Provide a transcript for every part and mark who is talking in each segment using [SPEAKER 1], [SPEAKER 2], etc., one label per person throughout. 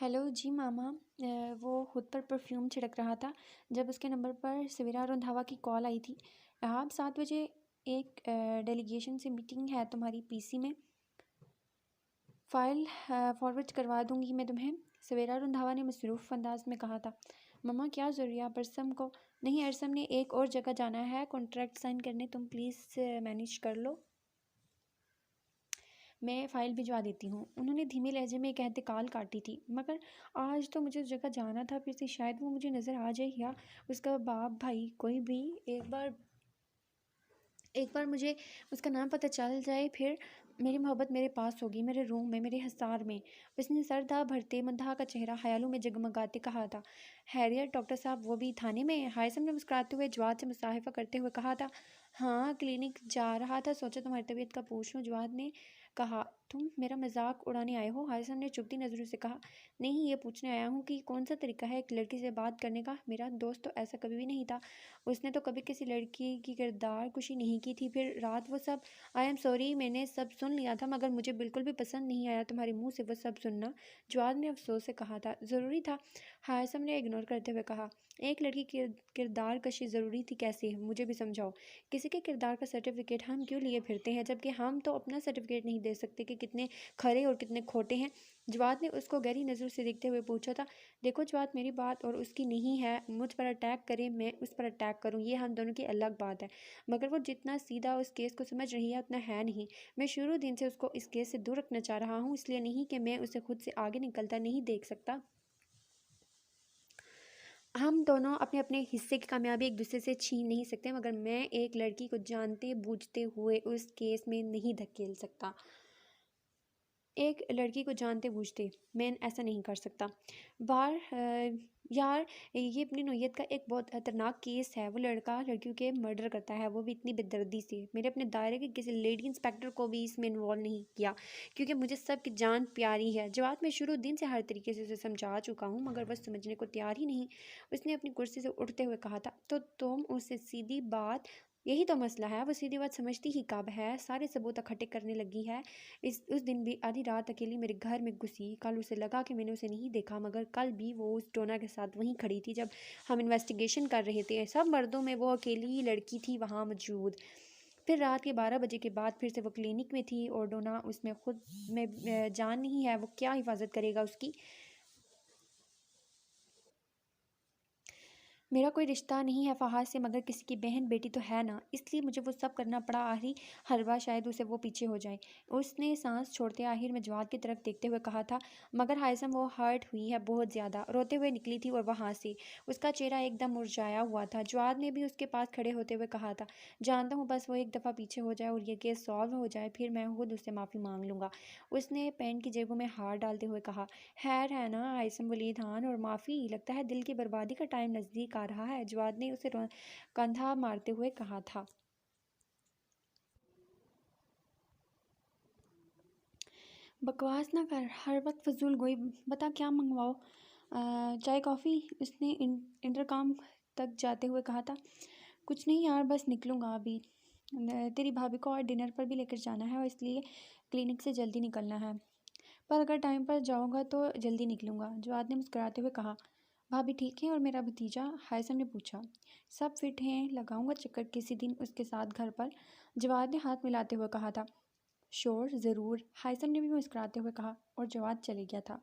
[SPEAKER 1] Hello جی ماما۔ وہ خود پر perfume چھڑک رہا تھا جب اس کے نمبر پر سویرا رندھاوا کی کال آئی تھی۔ آپ 7 بجے ایک ڈیلیگیشن سے میٹنگ ہے تمہاری پی سی میں، فائل فارورڈ کروا دوں گی میں تمہیں، سویرا رندھاوا نے مصروف انداز میں کہا تھا۔ مما کیا ضروری ہے؟ آپ ارسم کو نہیں، ارسم نے ایک اور جگہ جانا ہے کانٹریکٹ سائن کرنے، تم پلیز مینیج کر لو، میں فائل بھجوا دیتی ہوں۔ انہوں نے دھیمے لہجے میں ایک انتقال کاٹی تھی۔ مگر آج تو مجھے اس جگہ جانا تھا پھر سے، شاید وہ مجھے نظر آ جائے یا اس کا باپ بھائی کوئی بھی، ایک بار مجھے اس کا نام پتہ چل جائے، پھر میری محبت میرے پاس ہوگی، میرے روم میں، میرے حصار میں۔ اس نے سر دھا بھرتے منتہا کا چہرہ خیالوں میں جگمگاتے کہا تھا۔ خیریت ڈاکٹر صاحب وہ بھی تھانے میں؟ ہائثم نے مسکراتے ہوئے جواد سے مصافحہ کرتے ہوئے کہا تھا۔ ہاں کلینک جا رہا تھا، سوچا تمہاری طبیعت کا پوچھ لوں، جواد نے کہا۔ تم میرا مذاق اڑانے آئے ہو؟ ہائثم نے چبھتی نظروں سے کہا۔ نہیں، یہ پوچھنے آیا ہوں کہ کون سا طریقہ ہے ایک لڑکی سے بات کرنے کا، میرا دوست تو ایسا کبھی بھی نہیں تھا، اس نے تو کبھی کسی لڑکی کی کردار کشی نہیں کی تھی، پھر رات وہ سب، آئی ایم سوری میں نے سب سن لیا تھا، مگر مجھے بالکل بھی پسند نہیں آیا تمہارے منہ سے وہ سب سننا، جواد نے افسوس سے کہا تھا۔ ضروری تھا، ہائثم نے اگنور کرتے ہوئے کہا۔ ایک لڑکی کی کردار کشی ضروری تھی کیسے؟ مجھے بھی سمجھاؤ۔ کسی کے کردار کا سرٹیفکیٹ ہم کیوں لیے پھرتے ہیں، جبکہ ہم تو اپنا سرٹیفکیٹ نہیں دے سکتے کہ کتنے کھرے اور کتنے کھوٹے ہیں؟ جواد نے اس کو گہری نظر سے دیکھتے ہوئے پوچھا تھا۔ دیکھو جواد، میری بات اور اس کی نہیں ہے، مجھ پر اٹیک کرے، میں اس پر اٹیک کروں، یہ ہم دونوں کی الگ بات ہے، مگر وہ جتنا سیدھا اس کیس کو سمجھ رہی ہے اتنا ہے نہیں۔ میں شروع دن سے اس کو اس کیس سے دور رکھنا چاہ رہا ہوں، اس لیے نہیں کہ میں اسے خود سے آگے نکلتا نہیں دیکھ سکتا۔ ہم دونوں اپنے اپنے حصے کی کامیابی ایک دوسرے سے چھین نہیں سکتے، مگر میں ایک لڑکی کو جانتے بوجھتے ہوئے اس کیس میں نہیں دھکیل سکتا، ایک لڑکی کو جانتے بوجھتے میں ایسا نہیں کر سکتا۔ یار یہ اپنی نوعیت کا ایک بہت خطرناک کیس ہے، وہ لڑکا لڑکیوں کے مرڈر کرتا ہے، وہ بھی اتنی بے دردی سے، میرے اپنے دائرے کے کسی لیڈی انسپیکٹر کو بھی اس میں انوالو نہیں کیا، کیونکہ مجھے سب کی جان پیاری ہے۔ جواد، میں شروع دن سے ہر طریقے سے اسے سمجھا چکا ہوں، مگر وہ سمجھنے کو تیار ہی نہیں، اس نے اپنی کرسی سے اٹھتے ہوئے کہا تھا۔ تو تم اسے سیدھی بات، یہی تو مسئلہ ہے، وہ سیدھی بات سمجھتی ہی کب ہے، سارے ثبوت اکٹھے کرنے لگی ہے۔ اس دن بھی آدھی رات اکیلی میرے گھر میں گھسی، کل اسے لگا کہ میں نے اسے نہیں دیکھا، مگر کل بھی وہ اس ڈونا کے ساتھ وہیں کھڑی تھی جب ہم انویسٹیگیشن کر رہے تھے، سب مردوں میں وہ اکیلی ہی لڑکی تھی وہاں موجود۔ پھر رات کے 12 بجے کے بعد پھر سے وہ کلینک میں تھی، اور ڈونا اس میں خود میں جان نہیں ہے، وہ کیا حفاظت کرے گا اس کی؟ میرا کوئی رشتہ نہیں ہے فہد سے، مگر کسی کی بہن بیٹی تو ہے نا، اس لیے مجھے وہ سب کرنا پڑا، آخری حلوہ شاید اسے وہ پیچھے ہو جائے۔ اس نے سانس چھوڑتے آخر میں جواد کی طرف دیکھتے ہوئے کہا تھا۔ مگر ہائثم، وہ ہرٹ ہوئی ہے بہت زیادہ، روتے ہوئے نکلی تھی اور وہاں سے اس کا چہرہ ایک دم مرجھایا ہوا تھا۔ جواد نے بھی اس کے پاس کھڑے ہوتے ہوئے کہا تھا۔ جانتا ہوں، بس وہ ایک دفعہ پیچھے ہو جائے اور یہ کیس سالو ہو جائے، پھر میں خود اس سے معافی مانگ لوں گا، اس نے پینٹ کی جیبوں میں ہاتھ ڈالتے ہوئے کہا۔ خیر ہے نا ہائثم ولید خان، اور معافی؟ لگتا ہے دل کی بربادی کا ٹائم نزدیک آ رہا ہے، جواد نے اسے کندھا مارتے ہوئے کہا تھا۔ بکواس نہ کر، ہر وقت فضول گوئی، بتا کیا منگواؤ؟ چائے کافی؟ اس نے انٹرکام تک جاتے ہوئے کہا تھا۔ کچھ نہیں یار، بس نکلوں گا ابھی، تیری بھابھی کو اور ڈنر پر بھی لے کر جانا ہے، اور اس لیے کلینک سے جلدی نکلنا ہے، پر اگر ٹائم پر جاؤں گا تو جلدی نکلوں گا، جواد نے مسکراتے ہوئے کہا۔ بھابھی ٹھیک ہے اور میرا بھتیجا؟ ہائثم نے پوچھا۔ سب فٹ ہیں، لگاؤں گا چکر کسی دن اس کے ساتھ گھر پر، جواد نے ہاتھ ملاتے ہوئے کہا تھا۔ شور، ضرور، ہائثم نے بھی مسکراتے ہوئے کہا، اور جواد چلے گیا تھا۔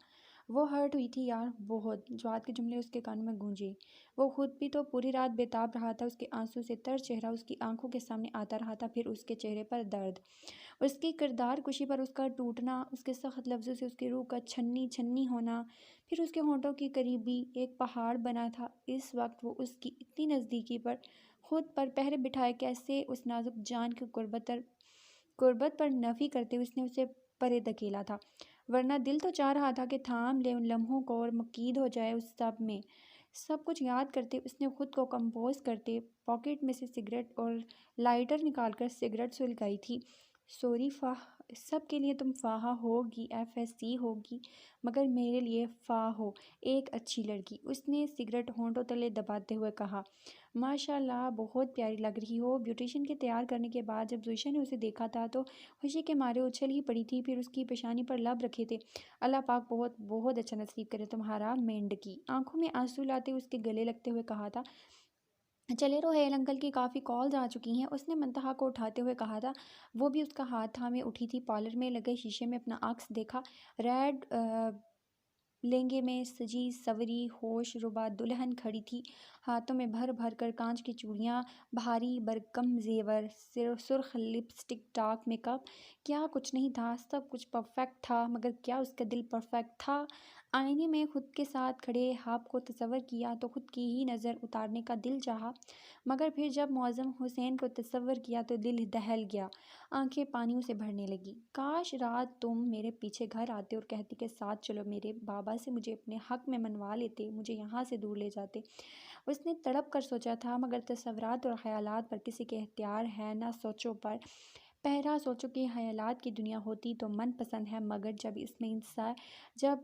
[SPEAKER 1] وہ ہرٹ ہوئی تھی یار، بہت، جواد کے جملے اس کے کانوں میں گونجے، وہ خود بھی تو پوری رات بے تاب رہا تھا، اس کے آنسوں سے تر چہرہ اس کی آنکھوں کے سامنے آتا رہا تھا، پھر اس کے چہرے پر درد، اس کی کردار کشی پر اس کا ٹوٹنا، اس کے سخت لفظوں سے اس کی روح کا چھنی چھنی ہونا، پھر اس کے ہونٹوں کی قریبی ایک پہاڑ بنا تھا، اس وقت وہ اس کی اتنی نزدیکی پر خود پر پہرے بٹھائے کیسے اس نازک جان کی قربت پر نفی کرتے اس نے اسے پرے دھکیلا تھا، ورنہ دل تو چاہ رہا تھا کہ تھام لے ان لمحوں کو اور مقید ہو جائے اس سب میں۔ سب کچھ یاد کرتے اس نے خود کو کمپوز کرتے پاکٹ میں سے سگریٹ اور لائٹر نکال کر سگریٹ سلگائی تھی، سوری سب کے لیے تم فاہا ہوگی، FSC ہوگی، مگر میرے لیے فا ہو، ایک اچھی لڑکی۔ اس نے سگریٹ ہونٹوں تلے دباتے ہوئے کہا۔ ماشاء اللہ، بہت پیاری لگ رہی ہو۔ بیوٹیشین کے تیار کرنے کے بعد جب زویشا نے اسے دیکھا تھا تو خوشی کے مارے اچھل ہی پڑی تھی، پھر اس کی پیشانی پر لب رکھے تھے۔ اللہ پاک بہت بہت اچھا نصیب کرے تمہارا مینڈکی، آنکھوں میں آنسو لاتے اس کے گلے لگتے ہوئے کہا تھا۔ چلے روہیل انکل کی کافی کالز آ چکی ہیں، اس نے منتہا کو اٹھاتے ہوئے کہا تھا۔ وہ بھی اس کا ہاتھ تھامے اٹھی تھی۔ پارلر میں لگے شیشے میں اپنا عکس دیکھا۔ ریڈ لہنگے میں سجی سوری ہوش ربا دلہن کھڑی تھی، ہاتھوں میں بھر بھر کر کانچ کی چوڑیاں، بھاری بھرکم زیور، سرخ لپسٹک، ڈارک میک اپ۔ کیا کچھ نہیں تھا، سب کچھ پرفیکٹ تھا، مگر کیا اس کا دل پرفیکٹ تھا؟ آئینے میں خود کے ساتھ کھڑے خواب کو تصور کیا تو خود کی ہی نظر اتارنے کا دل چاہا، مگر پھر جب معظم حسین کو تصور کیا تو دل دہل گیا، آنکھیں پانیوں سے بھرنے لگی۔ کاش رات تم میرے پیچھے گھر آتے اور کہتی کہ ساتھ چلو، میرے بابا سے مجھے اپنے حق میں منوا لیتے، مجھے یہاں سے دور لے جاتے۔ اس نے تڑپ کر سوچا تھا، مگر تصورات اور خیالات پر کسی کے اختیار ہے نہ سوچوں پر پہرا۔ سوچوں کی خیالات کی دنیا ہوتی تو من پسند ہے، مگر جب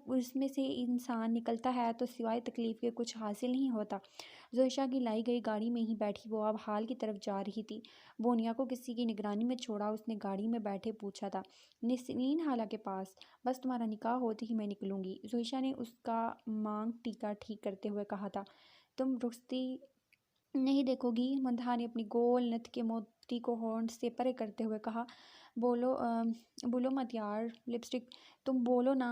[SPEAKER 1] اس میں سے انسان نکلتا ہے تو سوائے تکلیف کے کچھ حاصل نہیں ہوتا۔ زویشا کی لائی گئی گاڑی میں ہی بیٹھی وہ اب حال کی طرف جا رہی تھی۔ بونیا کو کسی کی نگرانی میں چھوڑا اس نے گاڑی میں بیٹھے پوچھا تھا، نسرین خالہ کے پاس؟ بس تمہارا نکاح ہوتے ہی میں نکلوں گی، زویشا نے اس کا مانگ ٹیکا ٹھیک کرتے ہوئے کہا تھا۔ تم رخصتی نہیں دیکھو گی؟ منتہا نے اپنی گول نتھ کے موتی کو ہونٹ سے پرے کرتے ہوئے کہا۔ بولو مت یار، لپسٹک تم بولو نا،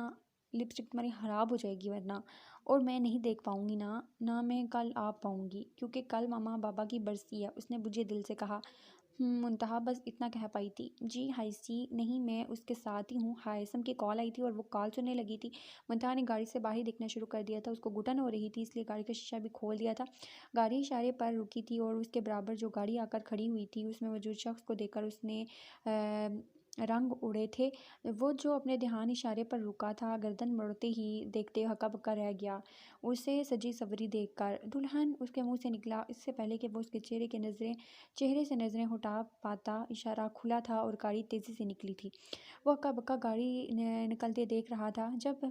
[SPEAKER 1] لپسٹک تمہاری خراب ہو جائے گی ورنہ، اور میں نہیں دیکھ پاؤں گی نہ میں کل آ پاؤں گی، کیونکہ کل ماما بابا کی برسی ہے، اس نے بجھے دل سے کہا۔ منتہا بس اتنا کہہ پائی تھی۔ جی ہائسی نہیں، میں اس کے ساتھ ہی ہوں، ہائسم کی کال آئی تھی اور وہ کال سننے لگی تھی۔ منتہا نے گاڑی سے باہر دیکھنا شروع کر دیا تھا، اس کو گھٹن ہو رہی تھی، اس لیے گاڑی کا شیشہ بھی کھول دیا تھا۔ گاڑی اشارے پر رکی تھی اور اس کے برابر جو گاڑی آ کر کھڑی ہوئی تھی اس میں موجود شخص کو دیکھ کر اس نے رنگ اڑے تھے۔ وہ جو اپنے دھیان اشارے پر رکا تھا، گردن موڑتے ہی دیکھتے ہکا بکا رہ گیا اسے سجی سوری دیکھ کر۔ دلہن اس کے منہ سے نکلا اس سے پہلے کہ وہ اس کے چہرے سے نظریں ہٹا پاتا، اشارہ کھلا تھا اور گاڑی تیزی سے نکلی تھی۔ وہ ہکا بکا گاڑی نکلتے دیکھ رہا تھا جب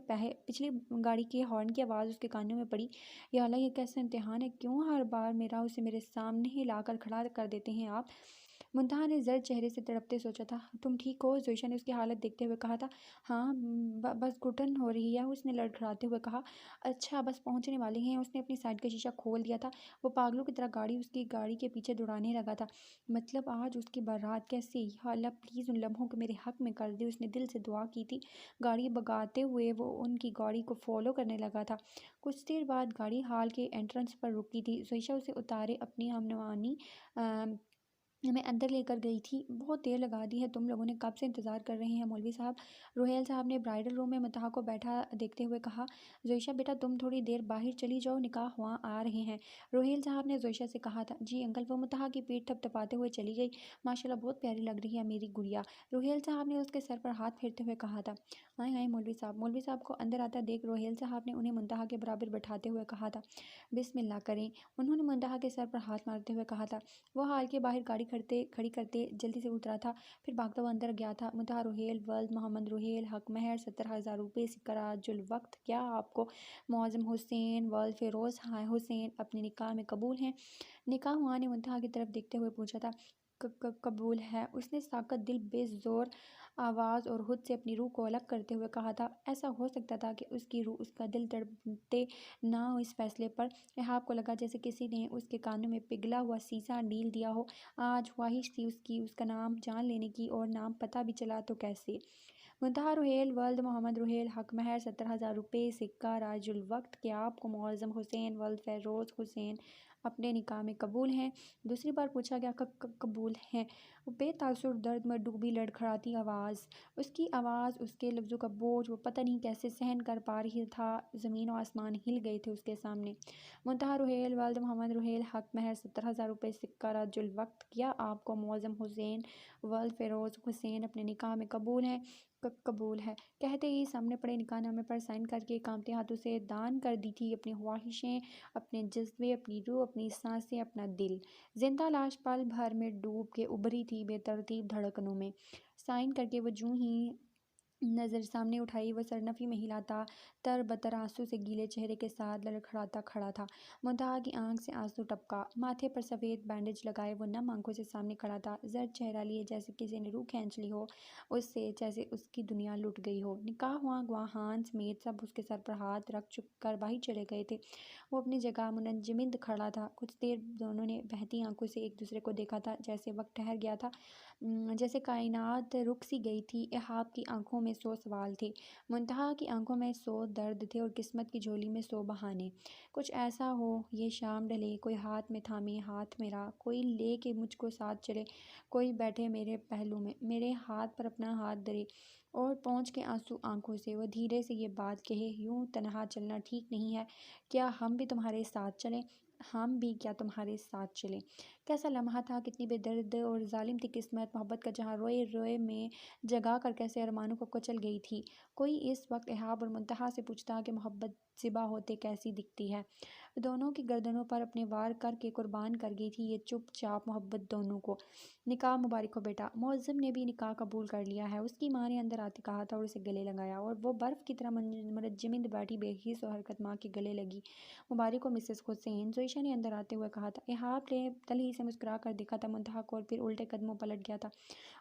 [SPEAKER 1] پچھلی گاڑی کے ہارن کی آواز اس کے کانوں میں پڑی۔ یا اللہ، یہ کیسا امتحان ہے، کیوں ہر بار اسے میرے سامنے ہی لا کر کھڑا کر دیتے ہیں آپ؟ منتہا نے زرد چہرے سے تڑپتے سوچا تھا۔ تم ٹھیک ہو؟ زویشا نے اس کی حالت دیکھتے ہوئے کہا تھا۔ ہاں بس گھٹن ہو رہی ہے، اس نے لڑکھڑاتے ہوئے کہا۔ اچھا بس پہنچنے والے ہیں۔ اس نے اپنی سائیڈ کا شیشہ کھول دیا تھا۔ وہ پاگلوں کی طرح گاڑی اس کی گاڑی کے پیچھے دوڑانے لگا تھا۔ مطلب آج اس کی بارات کیسے؟ یا اللہ پلیز ان لمحوں کو میرے حق میں کر دے، اس نے دل سے دعا کی تھی۔ گاڑی بھگاتے ہوئے وہ ان کی گاڑی کو فالو کرنے لگا تھا۔ کچھ دیر بعد گاڑی ہال کے انٹرنس پر رکی تھی۔ زویشا اسے اتارے اپنی ہمنوانی میں اندر لے کر گئی تھی۔ بہت دیر لگا دی ہے، تم لوگوں نے کب سے انتظار کر رہے ہیں مولوی صاحب، روہیل صاحب نے برائڈل روم میں منتہا کو بیٹھا دیکھتے ہوئے کہا۔ زویشا بیٹا تم تھوڑی دیر باہر چلی جاؤ، نکاح خواں آ رہے ہیں، روہیل صاحب نے زویشا سے کہا تھا۔ جی انکل، وہ منتہا کی پیٹھ تھپ تھپاتے ہوئے چلی گئی۔ ماشاء اللہ بہت پیاری لگ رہی ہے میری گڑیا، روہیل صاحب نے اس کے سر پر ہاتھ پھیرتے ہوئے کہا تھا۔ آئیں مولوی صاحب کو اندر آتا دیکھ روہیل صاحب نے انہیں منتہا کے برابر بٹھاتے ہوئے کہا تھا۔ بسم اللہ کریں، انہوں نے منتہا کے سر پر ہاتھ مارتے ہوئے کہا تھا۔ وہ ہال کے باہر گاڑی کھڑی کرتے جلدی سے اترا تھا، پھر بھاگتا ہوا اندر گیا تھا۔ منتہا روہیل ولد محمد روہیل، حق مہر 70,000 روپے، سکہ راج الوقت، کیا آپ کو معظم حسین ولد فیروز حسین اپنے نکاح میں قبول ہیں؟ نکاح خواں نے منتہا کی طرف دیکھتے ہوئے پوچھا تھا۔ قبول ہے، اس نے ساکت دل بے زور آواز اور خود سے اپنی روح کو الگ کرتے ہوئے کہا تھا۔ ایسا ہو سکتا تھا کہ اس کی روح اس کا دل تڑپتے نہ ہو اس فیصلے پر۔ احاب کو لگا جیسے کسی نے اس کے کانوں میں پگھلا ہوا سیسا ڈیل دیا ہو۔ آج خواہش تھی اس کا نام جان لینے کی، اور نام پتہ بھی چلا تو کیسے؟ منتہا روہیل ولد محمد روہیل، حق مہر 70,000 روپے، سکہ راج الوقت، کیا آپ کو معظم حسین ولد فیروز حسین اپنے نکاح میں قبول ہیں؟ دوسری بار پوچھا گیا۔ قبول ہیں، بے تاثر درد میں ڈوبی لڑکھڑاتی آواز، اس کی آواز، اس کے لفظوں کا بوجھ وہ پتہ نہیں کیسے سہن کر پا رہی تھا، زمین و آسمان ہل گئے تھے اس کے سامنے۔ منتہا روہیل ولد محمد روہیل، حق مہر 70,000 روپے، سکہ راج الوقت، کیا آپ کو معظم حسین ولد فیروز حسین اپنے نکاح میں قبول ہیں؟ قبول ہے، کہتے ہی سامنے پڑے نکاح نامے پر سائن کر کے کانپتے ہاتھوں سے دان کر دی تھی اپنی خواہشیں، اپنے جذبے، اپنی روح، اپنی سانسیں، اپنا دل۔ زندہ لاش پل بھر میں ڈوب کے ابھری تھی بے ترتیب دھڑکنوں میں۔ سائن کر کے وہ جوں ہی نظر سامنے اٹھائی وہ سرنفی میں ہلاتا تر بتر آنسو سے گیلے چہرے کے ساتھ لڑکھڑاتا کھڑا تھا۔ منتہا کی آنکھ سے آنسو ٹپکا، ماتھے پر سفید بینڈیج لگائے وہ نم آنکھوں سے سامنے کھڑا تھا، زرد چہرہ لیے جیسے کسی نے روح کھینچ لی ہو اس سے، جیسے اس کی دنیا لٹ گئی ہو۔ نکاح ہوا گواہان سمیت سب اس کے سر پر ہاتھ رکھ چک کر باہر چلے گئے تھے۔ وہ اپنی جگہ منجمد کھڑا تھا۔ کچھ دیر دونوں نے بہتی آنکھوں سے ایک دوسرے کو دیکھا تھا، جیسے وقت ٹھہر گیا تھا، جیسے کائنات رک سی گئی تھی۔ احاب کی آنکھوں میں 100 سوال تھے، منتہا کی آنکھوں میں 100 درد تھے، اور قسمت کی جھولی میں 100 بہانے۔ کچھ ایسا ہو یہ شام ڈھلے، کوئی ہاتھ میں تھامے ہاتھ میرا، کوئی لے کے مجھ کو ساتھ چلے، کوئی بیٹھے میرے پہلو میں، میرے ہاتھ پر اپنا ہاتھ دھرے، اور پونچھ کے آنسو آنکھوں سے وہ دھیرے سے یہ بات کہے، یوں تنہا چلنا ٹھیک نہیں ہے، کیا ہم بھی تمہارے ساتھ چلیں، ہم بھی کیا تمہارے ساتھ چلیں۔ کیسا لمحہ تھا، کتنی بے درد اور ظالم تھی قسمت، محبت کا جہاں روئے روئے میں جگا کر کیسے ارمانوں کو کچل گئی تھی۔ کوئی اس وقت احاب اور منتہا سے پوچھتا کہ محبت زبا ہوتے کیسی دکھتی ہے، دونوں کی گردنوں پر اپنے وار کر کے قربان کر گئی تھی یہ چپ چاپ محبت دونوں کو۔ نکاح مبارک ہو بیٹا، معظم نے بھی نکاح قبول کر لیا ہے، اس کی ماں نے اندر آتے کہا تھا اور اسے گلے لگایا، اور وہ برف کی طرح منجمد بیٹھی بے حس و حرکت ماں کے گلے لگی۔ مبارک ہو مسز حسین، زویشا نے اندر آتے ہوئے کہا تھا۔ احاب نے تلخی سے مسکرا کر دیکھا تھا منتہا کو، اور پھر الٹے قدموں پلٹ گیا تھا۔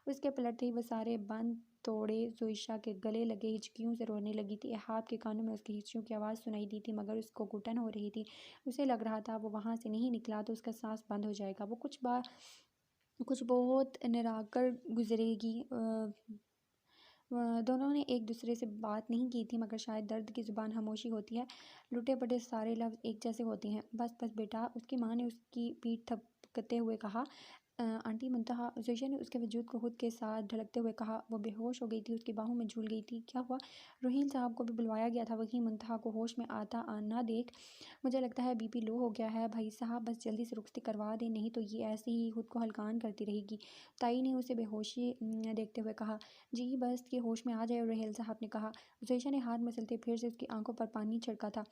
[SPEAKER 1] اس کے پلٹتے ہی وہ سارے بند توڑے زویشا کے گلے لگے ہچکیوں سے رونے لگی تھی۔ احاب کے کانوں میں اس کی ہچکیوں کی آواز سنائی دی تھی، مگر اس کو گھٹن ہو رہی تھی، اسے لگ رہا تھا وہ وہاں سے نہیں نکلا تو اس کا سانس بند ہو جائے گا، وہ کچھ بہت نراگ کر گزرے گی۔ دونوں نے ایک دوسرے سے بات نہیں کی تھی، مگر شاید درد کی زبان خاموشی ہوتی ہے، لٹے پٹے سارے لفظ ایک جیسے ہوتے ہیں۔ بس بس بیٹا، اس کی ماں نے اس کی پیٹھ تھپکتے ہوئے کہا۔ آنٹی منتہا، زویشا نے اس کے وجود کو خود کے ساتھ ڈھلکتے ہوئے کہا۔ وہ بے ہوش ہو گئی تھی، اس کی باہوں میں جھول گئی تھی۔ کیا ہوا؟ روحیل صاحب کو بھی بلوایا گیا تھا، وہی منتہا کو ہوش میں آتا نہ دیکھ، مجھے لگتا ہے بی پی لو ہو گیا ہے بھائی صاحب، بس جلدی سے رخصتی کروا دیں، نہیں تو یہ ایسے ہی خود کو ہلکان کرتی رہے گی۔ تائی نے اسے بے ہوشی دیکھتے ہوئے کہا۔ جی بس کہ ہوش میں آ جائے، روحیل صاحب نے کہا۔ زویشا نے ہاتھ مسلتے پھر سے اس کی آنکھوں پر پانی چھڑکا تھا،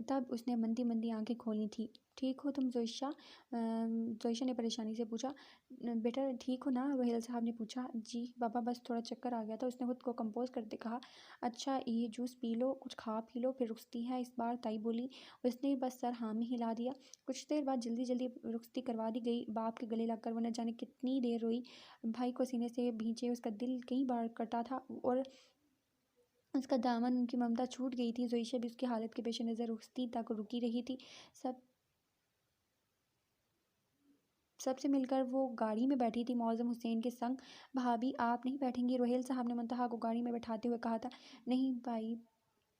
[SPEAKER 1] تب اس نے مندی مندی آنکھیں کھولی تھیں۔ ٹھیک ہو تم زویشا؟ زویشا نے پریشانی سے پوچھا۔ بیٹا ٹھیک ہو نا؟ روحیل صاحب نے پوچھا۔ جی بابا، بس تھوڑا چکر آ گیا تھا، اس نے خود کو کمپوز کرتے کہا۔ اچھا یہ جوس پی لو، کچھ کھا پی لو، پھر رخصتی ہے اس بار، تائی بولی۔ اس نے بس سر ہاں میں ہلا دیا۔ کچھ دیر بعد جلدی جلدی رخصتی کروا دی گئی۔ باپ کے گلے لگ کر وہ نہ جانے کتنی دیر روئی، بھائی کو سینے سے بھینچے اس کا دل کئی بار کٹا تھا، اور اس کا دامن ان کی ممتا چھوٹ گئی تھی۔ زویشا بھی اس کی حالت کے پیش نظر رخصتی تک رکی رہی تھی۔ سب سے مل کر وہ گاڑی میں بیٹھی تھی معظم حسین کے سنگ۔ بھابھی آپ نہیں بیٹھیں گی؟ روحیل صاحب نے منتہا کو گاڑی میں بٹھاتے ہوئے کہا تھا۔ نہیں بھائی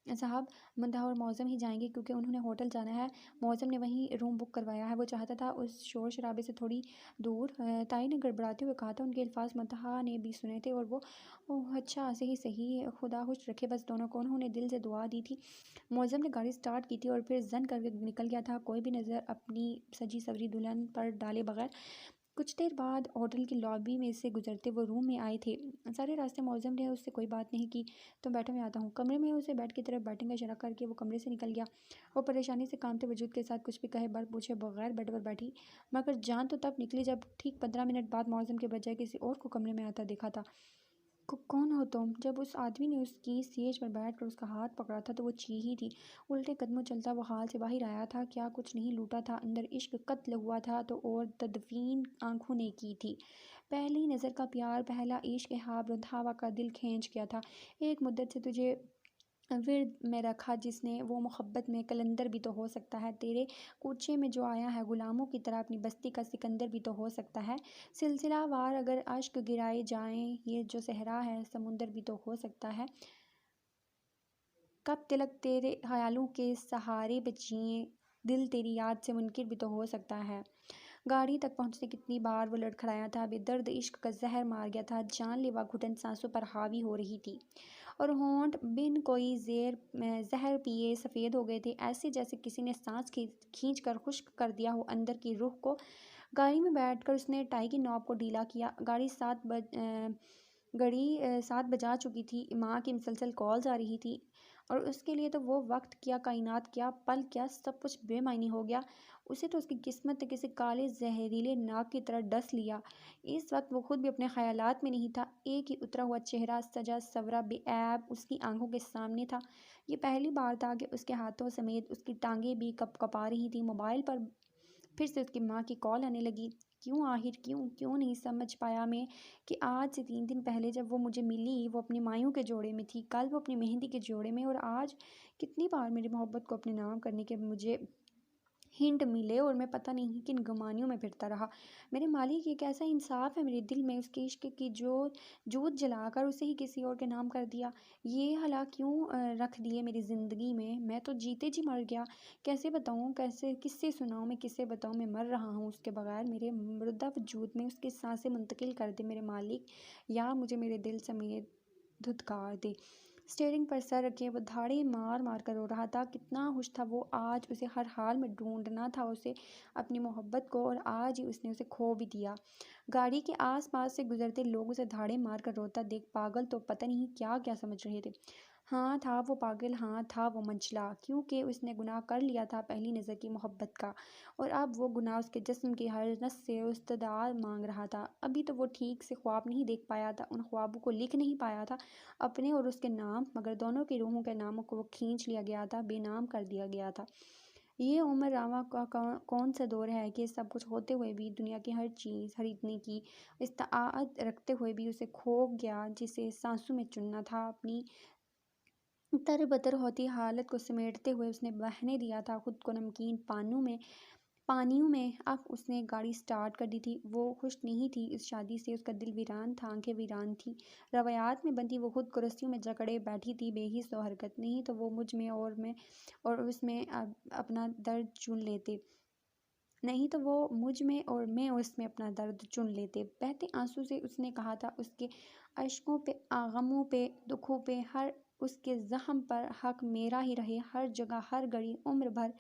[SPEAKER 1] صاحب، منتہا اور معظم ہی جائیں گے، کیونکہ انہوں نے ہوٹل جانا ہے، معظم نے وہیں روم بک کروایا ہے، وہ چاہتا تھا اس شور شرابے سے تھوڑی دور۔ تائی نے گڑبڑاتے ہوئے کہا تھا۔ ان کے الفاظ منتہا نے بھی سنے تھے، اور وہ اوہ اچھا صحیح صحیح، خدا خوش رکھے بس دونوں کو، انہوں نے دل سے دعا دی تھی۔ معظم نے گاڑی سٹارٹ کی تھی اور پھر زن کر کے نکل گیا تھا، کوئی بھی نظر اپنی سجی سوری دلہن پر ڈالے بغیر۔ کچھ دیر بعد ہوٹل کی لابی میں سے گزرتے وہ روم میں آئے تھے۔ سارے راستے معظم نے اس سے کوئی بات نہیں کی۔ تم بیٹھو میں آتا ہوں۔ کمرے میں اسے بیڈ کی طرف بیٹھنے کا اشارہ کر کے وہ کمرے سے نکل گیا۔ وہ پریشانی سے کانپتے وجود کے ساتھ کچھ بھی کہے پوچھے بغیر بیڈ پر بیٹھی، مگر جان تو تب نکلی جب ٹھیک 15 منٹ بعد معظم کے بجائے کسی اور کو کمرے میں آتا دیکھا تھا۔ کون ہو تم؟ جب اس آدمی نے اس کی سیج پر بیٹھ کر اس کا ہاتھ پکڑا تھا تو وہ چیخی تھی۔ الٹے قدموں چلتا وہ حال سے باہر آیا تھا، کیا کچھ نہیں لوٹا تھا، اندر عشق قتل ہوا تھا تو اور تدفین آنکھوں نے کی تھی۔ پہلی نظر کا پیار، پہلا عشق، احاب رندھاوا کا دل کھینچ گیا تھا۔ ایک مدت سے تجھے ورد میں رکھا جس نے، وہ محبت میں قلندر بھی تو ہو سکتا ہے، تیرے کوچے میں جو آیا ہے غلاموں کی طرح اپنی بستی کا سکندر بھی تو ہو سکتا ہے، سلسلہ وار اگر اشک گرائے جائیں یہ جو صحرا ہے سمندر بھی تو ہو سکتا ہے، کب تلک تیرے خیالوں کے سہارے پہ جیے دل تیری یاد سے منکر بھی تو ہو سکتا ہے۔ گاڑی تک پہنچتے کتنی بار وہ لڑکھڑایا تھا، بے درد عشق کا زہر مار گیا تھا، جان لیوا گھٹن سانسوں پر حاوی ہو رہی تھی، اور ہونٹ بن کوئی زہر پیے سفید ہو گئے تھے، ایسے جیسے کسی نے سانس کھینچ کر خشک کر دیا ہو اندر کی روح کو۔ گاڑی میں بیٹھ کر اس نے ٹائی کی نوب کو ڈھیلا کیا۔ گھڑی 7 بجا چکی تھی، ماں کی مسلسل کالز آ رہی تھی۔ اور اس کے لیے تو وہ وقت کیا، کائنات کیا، پل کیا، سب کچھ بے معنی ہو گیا۔ اسے تو اس کی قسمت نے کسی کالے زہریلے ناگ کی طرح ڈس لیا۔ اس وقت وہ خود بھی اپنے خیالات میں نہیں تھا۔ ایک ہی اترا ہوا چہرہ سجا سورا بے عیب اس کی آنکھوں کے سامنے تھا۔ یہ پہلی بار تھا کہ اس کے ہاتھوں سمیت اس کی ٹانگیں بھی کپ کپا رہی تھیں۔ موبائل پر پھر سے اس کی ماں کی کال آنے لگی۔ کیوں آخر کیوں نہیں سمجھ پایا میں کہ آج سے 3 دن پہلے جب وہ مجھے ملی وہ اپنی مایوں کے جوڑے میں تھی، کل وہ اپنی مہندی کے جوڑے میں، اور آج کتنی بار میری محبت کو اپنے نام کرنے کے مجھے ہنٹ ملے اور میں پتہ نہیں کن گمانیوں میں پھرتا رہا۔ میرے مالک یہ کیسا انصاف ہے، میرے دل میں اس کے عشق کی جوت جلا کر اسے ہی کسی اور کے نام کر دیا۔ یہ حلا کیوں رکھ دیے میری زندگی میں تو جیتے جی مر گیا۔ کیسے بتاؤں، کس سے سناؤں، میں کسے بتاؤں، میں مر رہا ہوں اس کے بغیر۔ میرے مردہ وجود میں اس کی سانسیں منتقل کر دے میرے مالک، یا مجھے میرے دل سمیت دھتکار دے۔ اسٹیئرنگ پر سر رکھے وہ دھاڑے مار مار کر رو رہا تھا۔ کتنا خوش تھا وہ آج، اسے ہر حال میں ڈھونڈنا تھا اسے اپنی محبت کو، اور آج ہی اس نے اسے کھو بھی دیا۔ گاڑی کے آس پاس سے گزرتے لوگ اسے دھاڑے مار کر روتا دیکھ پاگل تو پتہ نہیں کیا کیا سمجھ رہے تھے۔ ہاں تھا وہ پاگل، ہاں تھا وہ منچلا، کیونکہ اس نے گناہ کر لیا تھا پہلی نظر کی محبت کا، اور اب وہ گناہ اس کے جسم کی ہر نس سے استدعا مانگ رہا تھا۔ ابھی تو وہ ٹھیک سے خواب نہیں دیکھ پایا تھا، ان خوابوں کو لکھ نہیں پایا تھا اپنے اور اس کے نام، مگر دونوں کی روحوں کے ناموں کو وہ کھینچ لیا گیا تھا، بے نام کر دیا گیا تھا۔ یہ عمر رواں کا کون سا دور ہے کہ سب کچھ ہوتے ہوئے بھی، دنیا کی ہر چیز خریدنے کی استطاعت رکھتے ہوئے بھی اسے کھو گیا جسے سانسوں میں چننا تھا۔ اپنی تر بتر ہوتی حالت کو سمیٹتے ہوئے اس نے بہنے دیا تھا خود کو نمکین پانیوں میں۔ اب اس نے گاڑی سٹارٹ کر دی تھی۔ وہ خوش نہیں تھی اس شادی سے، اس کا دل ویران تھا، آنکھیں ویران تھیں، روایات میں بندھی وہ خود کرسیوں میں جکڑے بیٹھی تھی، بے حس و حرکت۔ نہیں تو وہ مجھ میں اور اس میں اپنا درد چن لیتے، نہیں تو وہ مجھ میں اور میں اس میں اپنا درد چن لیتے۔ بہتے آنسوں سے اس نے کہا تھا، اس کے اشکوں پہ، غموں پہ، دکھوں پہ، ہر اس کے زخم پر حق میرا ہی رہے، ہر جگہ، ہر گھڑی، عمر بھر۔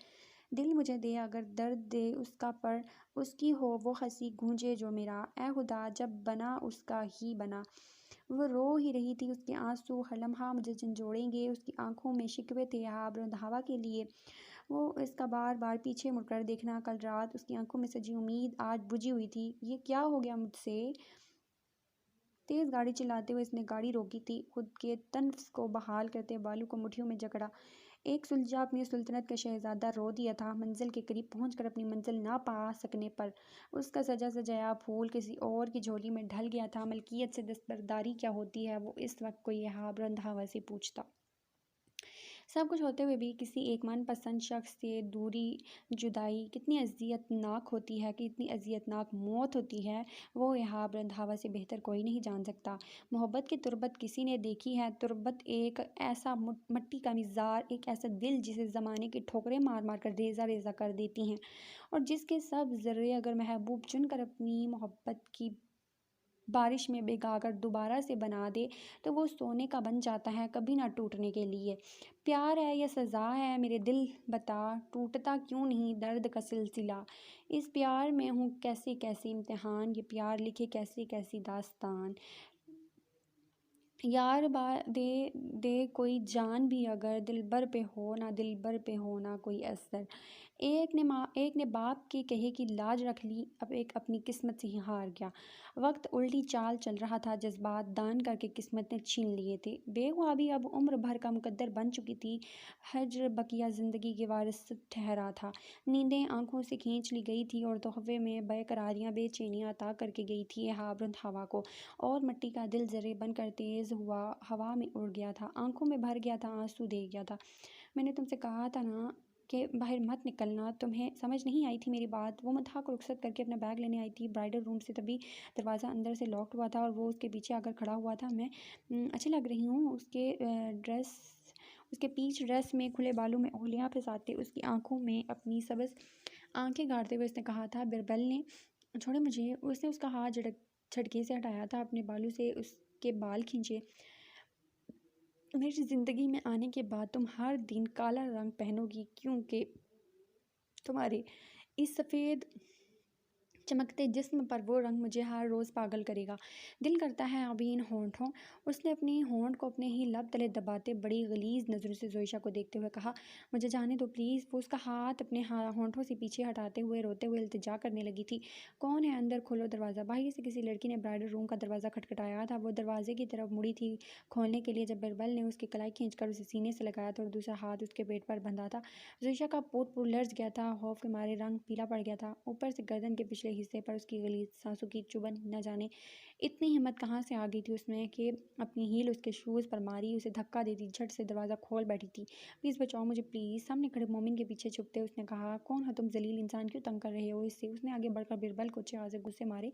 [SPEAKER 1] دل مجھے دے اگر درد دے اس کا، پر اس کی ہو وہ ہنسی گونجے جو میرا، اے خدا جب بنا اس کا ہی بنا۔ وہ رو ہی رہی تھی، اس کے آنسو ہر لمحہ مجھے جھنجھوڑیں گے۔ اس کی آنکھوں میں شکوے تھے آب رند ہوا کے لیے، وہ اس کا بار بار پیچھے مڑ کر دیکھنا۔ کل رات اس کی آنکھوں میں سجی امید آج بجھی ہوئی تھی۔ یہ کیا ہو گیا مجھ سے؟ تیز گاڑی چلاتے ہوئے اس نے گاڑی روکی تھی، خود کے تنفس کو بحال کرتے بالوں کو مٹھیوں میں جکڑا۔ ایک سلجھا اپنی سلطنت کا شہزادہ رو دیا تھا، منزل کے قریب پہنچ کر اپنی منزل نہ پا سکنے پر۔ اس کا سجا سجایا پھول کسی اور کی جھولی میں ڈھل گیا تھا۔ ملکیت سے دستبرداری کیا ہوتی ہے، وہ اس وقت کوئی آب رند ہوا سے پوچھتا۔ سب کچھ ہوتے ہوئے بھی کسی ایک من پسند شخص سے دوری، جدائی کتنی اذیت ناک ہوتی ہے، کتنی اذیت ناک موت ہوتی ہے، وہ آب رند ہوا سے بہتر کوئی نہیں جان سکتا۔ محبت کی تربت کسی نے دیکھی ہے؟ تربت ایک ایسا مٹی کا مزار، ایک ایسا دل جسے زمانے کی ٹھوکریں مار مار کر ریزہ ریزہ کر دیتی ہیں، اور جس کے سب ذرے اگر محبوب چن کر اپنی محبت کی بارش میں بھگا کر دوبارہ سے بنا دے تو وہ سونے کا بن جاتا ہے، کبھی نہ ٹوٹنے کے لیے۔ پیار ہے یا سزا ہے میرے دل بتا، ٹوٹتا کیوں نہیں درد کا سلسلہ؟ اس پیار میں ہوں کیسے کیسے امتحان، یہ پیار لکھے کیسی کیسی داستان۔ یار دے کوئی جان بھی اگر، دلبر پہ ہو نہ دلبر پہ ہو نہ کوئی اثر۔ ایک نے باپ کی کہے کی لاج رکھ لی، اب ایک اپنی قسمت سے ہی ہار گیا۔ وقت الٹی چال چل رہا تھا، جذبات دان کر کے قسمت نے چھین لیے تھے۔ بے خوابی اب عمر بھر کا مقدر بن چکی تھی، ہجر بقیہ زندگی کے وارث ٹھہرا تھا۔ نیندیں آنکھوں سے کھینچ لی گئی تھی اور تحفے میں بے قراریاں، بے چینیاں عطا کر کے گئی تھی آب رند ہوا کو، اور مٹی کا دل ذرے بن کر تیز ہوا میں اڑ گیا تھا، آنکھوں میں بھر گیا تھا، آنسو دے گیا تھا۔ میں نے تم سے کہا تھا نا کہ باہر مت نکلنا، تمہیں سمجھ نہیں آئی تھی میری بات؟ وہ مدحہ کو رخصت کر کے اپنا بیگ لینے آئی تھی برائڈل روم سے، تبھی دروازہ اندر سے لاکڈ ہوا تھا اور وہ اس کے پیچھے آ کر کھڑا ہوا تھا۔ میں اچھی لگ رہی ہوں؟ اس کے پیچ ڈریس میں کھلے بالوں میں انگلیاں پھنساتے، اس کی آنکھوں میں اپنی سبز آنکھیں گاڑتے ہوئے اس نے کہا تھا۔ بربل نے چھوڑے مجھے، اس نے اس کا ہاتھ جھٹکے سے ہٹایا تھا، اپنے بالوں سے اس کے بال کھینچے۔ میری زندگی میں آنے کے بعد تم ہر دن کالا رنگ پہنو گی، کیونکہ تمہارے اس سفید چمکتے جسم پر وہ رنگ مجھے ہر روز پاگل کرے گا۔ دل کرتا ہے ابھی ان ہونٹوں۔ اس نے اپنی ہونٹ کو اپنے ہی لب تلے دباتے بڑی غلیظ نظروں سے زویشا کو دیکھتے ہوئے کہا، مجھے جانے دو پلیز۔ وہ اس کا ہاتھ اپنے ہونٹوں سے پیچھے ہٹاتے ہوئے روتے ہوئے التجا کرنے لگی تھی۔ کون ہے اندر؟ کھولو دروازہ۔ باہر سے کسی لڑکی نے برائڈل روم کا دروازہ کھٹکھٹایا تھا۔ وہ دروازے کی طرف مڑی تھی کھولنے کے لیے جب بربل نے اس کی کلائی کھینچ کر اسے سینے سے لگایا تھا اور دوسرا ہاتھ اس کے پیٹ پر بندھا تھا۔ زویشا کا پوٹ لرز گیا تھا، خوف کے مارے رنگ پیلا پڑ گیا تھا۔ اوپر سے گردن کے پچھلے حصے پر اس کی غلیظ سانسوں کی چبھن، نہ جانے اتنی ہمت کہاں سے آ گئی تھی اس میں کہ اپنی ہیل اس کے شوز پر ماری، اسے دھکا دیتی جھٹ سے دروازہ کھول بیٹھی تھی۔ پلیز بچاؤ مجھے پلیز۔ سامنے کھڑے مومن کے پیچھے چھپتے اس نے کہا، کون ہو تم ذلیل انسان؟ کیوں تنگ کر رہے ہو اس سے؟ اس نے آگے بڑھ کر بربل کو چیغے غصے مارے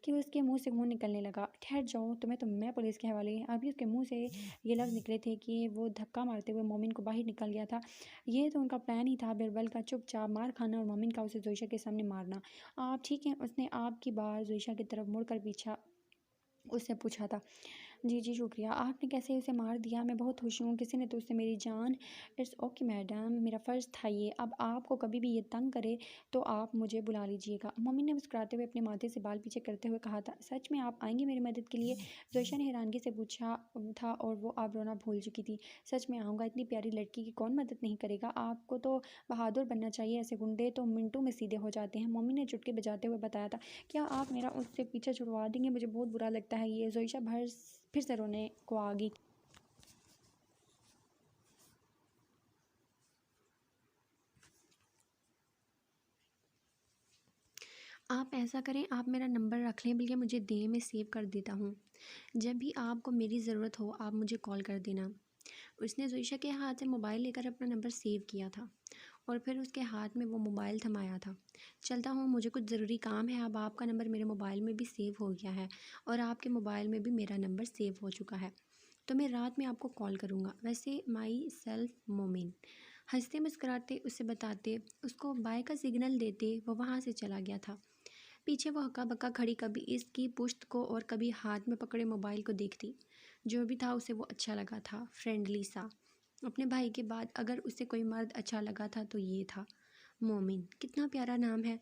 [SPEAKER 1] کہ اس کے منہ سے خون نکلنے لگا۔ ٹھہر جاؤ، تمہیں تو میں پولیس کے حوالے۔ ابھی اس کے منہ سے یہ لفظ نکلے تھے کہ وہ دھکا مارتے ہوئے مومن کو باہر نکل گیا تھا۔ یہ تو ان کا پلان ہی تھا، بربل کا چپ چاپ مار کھانا اور مومن کا اسے زویشا کے سامنے مارنا۔ آپ ٹھیک ہیں؟ اس نے آپ کی بار زویشا کی طرف مڑ کر پیچھا اس سے پوچھا تھا۔ جی جی شکریہ۔ آپ نے کیسے اسے مار دیا؟ میں بہت خوش ہوں، کسی نے تو اس سے میری جان۔ اٹس اوکے میڈم، میرا فرض تھا یہ۔ اب آپ کو کبھی بھی یہ تنگ کرے تو آپ مجھے بلا لیجیے گا۔ مومن نے مسکراتے ہوئے اپنے ماتھے سے بال پیچھے کرتے ہوئے کہا تھا، سچ میں آپ آئیں گے میری مدد کے لیے؟ زویشا نے حیرانگی سے پوچھا تھا اور وہ اب رونا بھول چکی تھی۔ سچ میں آؤں گا، اتنی پیاری لڑکی کی کون مدد نہیں کرے گا؟ آپ کو تو بہادر بننا چاہیے، ایسے گنڈے تو منٹوں میں سیدھے ہو جاتے ہیں۔ مومن نے چٹکی بجاتے ہوئے بتایا تھا، کیا آپ میرا اس سے پیچھا چھڑوا دیں گے؟ مجھے بہت برا لگتا ہے یہ۔ زویشا پھر سے رونے کو آ گئی۔ آپ ایسا کریں، آپ میرا نمبر رکھ لیں، بلکہ مجھے دیں، میں سیو کر دیتا ہوں۔ جب بھی آپ کو میری ضرورت ہو آپ مجھے کال کر دینا۔ اس نے زویشا کے ہاتھ سے موبائل لے کر اپنا نمبر سیو کیا تھا اور پھر اس کے ہاتھ میں وہ موبائل تھمایا تھا۔ چلتا ہوں، مجھے کچھ ضروری کام ہے۔ اب آپ کا نمبر میرے موبائل میں بھی سیو ہو گیا ہے اور آپ کے موبائل میں بھی میرا نمبر سیو ہو چکا ہے، تو میں رات میں آپ کو کال کروں گا۔ ویسے مائی سیلف مومن ہنستے مسکراتے اسے بتاتے، اس کو بائے کا سگنل دیتے وہ وہاں سے چلا گیا تھا۔ پیچھے وہ ہکا بکا کھڑی کبھی اس کی پشت کو اور کبھی ہاتھ میں پکڑے موبائل کو دیکھتی۔ جو بھی تھا اسے وہ اچھا لگا تھا، فرینڈلی سا۔ اپنے بھائی کے بعد اگر اسے کوئی مرد اچھا لگا تھا تو یہ تھا۔ مومن کتنا پیارا نام ہے،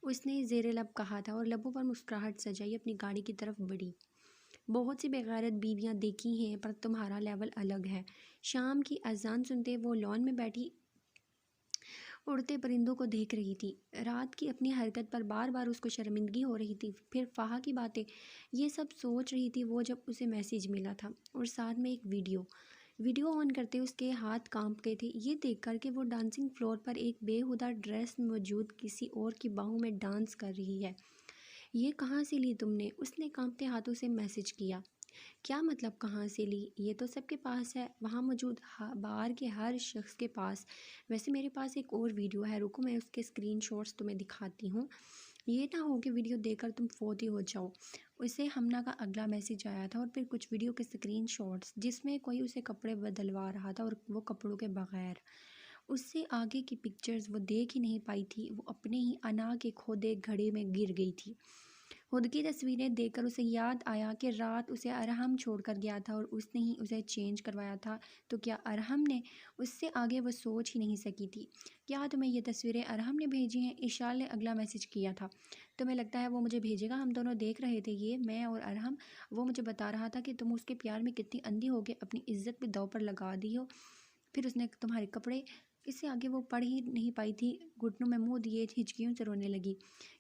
[SPEAKER 1] اس نے زیر لب کہا تھا اور لبوں پر مسکراہٹ سجائی اپنی گاڑی کی طرف بڑھی۔ بہت سی بےغیرت بیویاں دیکھی ہیں پر تمہارا لیول الگ ہے۔ شام کی اذان سنتے وہ لان میں بیٹھی اڑتے پرندوں کو دیکھ رہی تھی۔ رات کی اپنی حرکت پر بار بار اس کو شرمندگی ہو رہی تھی، پھر فہا کی باتیں، یہ سب سوچ رہی تھی وہ جب اسے میسیج ملا تھا اور ساتھ میں ایک ویڈیو آن کرتے اس کے ہاتھ کانپ گئے تھے یہ دیکھ کر کہ وہ ڈانسنگ فلور پر ایک بے ہودہ ڈریس میں موجود کسی اور کی باہوں میں ڈانس کر رہی ہے۔ یہ کہاں سے لی تم نے؟ اس نے کانپتے ہاتھوں سے میسیج کیا۔ کیا مطلب کہاں سے لی؟ یہ تو سب کے پاس ہے، وہاں موجود بار کے ہر شخص کے پاس۔ ویسے میرے پاس ایک اور ویڈیو ہے، رکو میں اس کے اسکرین شاٹس تمہیں دکھاتی ہوں۔ یہ نہ ہو کہ ویڈیو دیکھ کر تم فوت ہی ہو جاؤ۔ اسے ہمنا کا اگلا میسیج آیا تھا اور پھر کچھ ویڈیو کے اسکرین شاٹس جس میں کوئی اسے کپڑے بدلوا رہا تھا اور وہ کپڑوں کے بغیر۔ اس سے آگے کی پکچرز وہ دیکھ ہی نہیں پائی تھی، وہ اپنے ہی انا کے کھودے گھڑے میں گر گئی تھی۔ خود کی تصویریں دیکھ کر اسے یاد آیا کہ رات اسے ارحم چھوڑ کر گیا تھا اور اس نے ہی اسے چینج کروایا تھا، تو کیا ارحم نے؟ اس سے آگے وہ سوچ ہی نہیں سکی تھی۔ کیا تمہیں یہ تصویریں ارحم نے بھیجی ہیں؟ اشال نے اگلا میسیج کیا تھا۔ تمہیں لگتا ہے وہ مجھے بھیجے گا؟ ہم دونوں دیکھ رہے تھے یہ، میں اور ارحم۔ وہ مجھے بتا رہا تھا کہ تم اس کے پیار میں کتنی اندھی ہو کے اپنی عزت بھی داؤ پر لگا دی ہو۔ پھر اس نے تمہارے کپڑے۔ اس سے آگے وہ پڑھ ہی نہیں پائی تھی، گھٹنوں میں منہ دیے ہچکیوں سے رونے لگی۔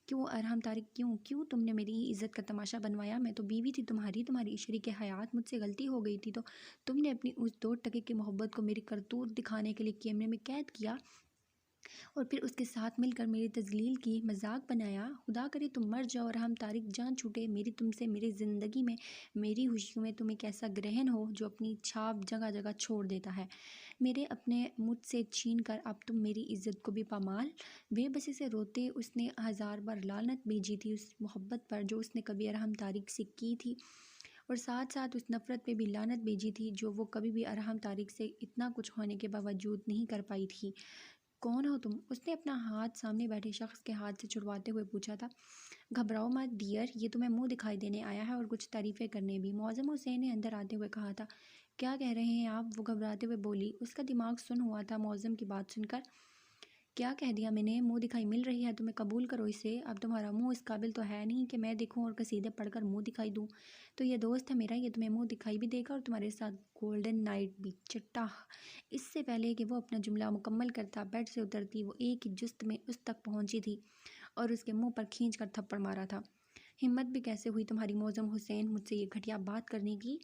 [SPEAKER 1] کیوں ارحم طارق، کیوں تم نے میری ہی عزت کا تماشا بنوایا؟ میں تو بیوی تھی تمہاری شریک حیات، مجھ سے غلطی ہو گئی تھی تو تم نے اپنی اس 2 ٹکے کی محبت کو میری کرتوت دکھانے کے لیے کیمرے میں قید کیا اور پھر اس کے ساتھ مل کر میری تذلیل کی، مذاق بنایا۔ خدا کرے تم مر جاؤ ارحم طارق، جان چھوٹے میری تم سے، میری زندگی میں، میری خوشیوں میں تم ایک ایسا گرہن ہو جو اپنی چھاپ جگہ جگہ چھوڑ دیتا ہے، میرے اپنے مجھ سے چھین کر اب تم میری عزت کو بھی پامال۔ بے بسی سے روتے اس نے 1000 بار لعنت بھیجی تھی اس محبت پر جو اس نے کبھی ارحم طارق سے کی تھی، اور ساتھ ساتھ اس نفرت پہ بھی لعنت بھیجی تھی جو وہ کبھی بھی ارحم طارق سے اتنا کچھ ہونے کے باوجود نہیں کر پائی تھی۔ کون ہو تم؟ اس نے اپنا ہاتھ سامنے بیٹھے شخص کے ہاتھ سے چھڑواتے ہوئے پوچھا تھا۔ گھبراؤ مت ڈیئر، یہ تمہیں منہ دکھائی دینے آیا ہے اور کچھ تعریفیں کرنے بھی، معظم حسین نے اندر آتے ہوئے کہا تھا۔ کیا کہہ رہے ہیں آپ؟ وہ گھبراتے ہوئے بولی۔ اس کا دماغ سن ہوا تھا معظم کی بات سن کر کیا کہہ دیا میں نے؟ منہ دکھائی مل رہی ہے تمہیں، قبول کرو اسے۔ اب تمہارا منہ اس قابل تو ہے نہیں کہ میں دیکھوں اور قصیدے پڑھ کر منہ دکھائی دوں۔ تو یہ دوست ہے میرا، یہ تمہیں منہ دکھائی بھی دے گا اور تمہارے ساتھ گولڈن نائٹ بھی۔ چٹا اس سے پہلے کہ وہ اپنا جملہ مکمل کرتا بیڈ سے اترتی وہ ایک ہی جست میں اس تک پہنچی تھی اور اس کے منہ پر کھینچ کر تھپڑ مارا تھا۔ ہمت بھی کیسے ہوئی تمہاری معظم حسین مجھ سے یہ گھٹیا بات کرنے کی؟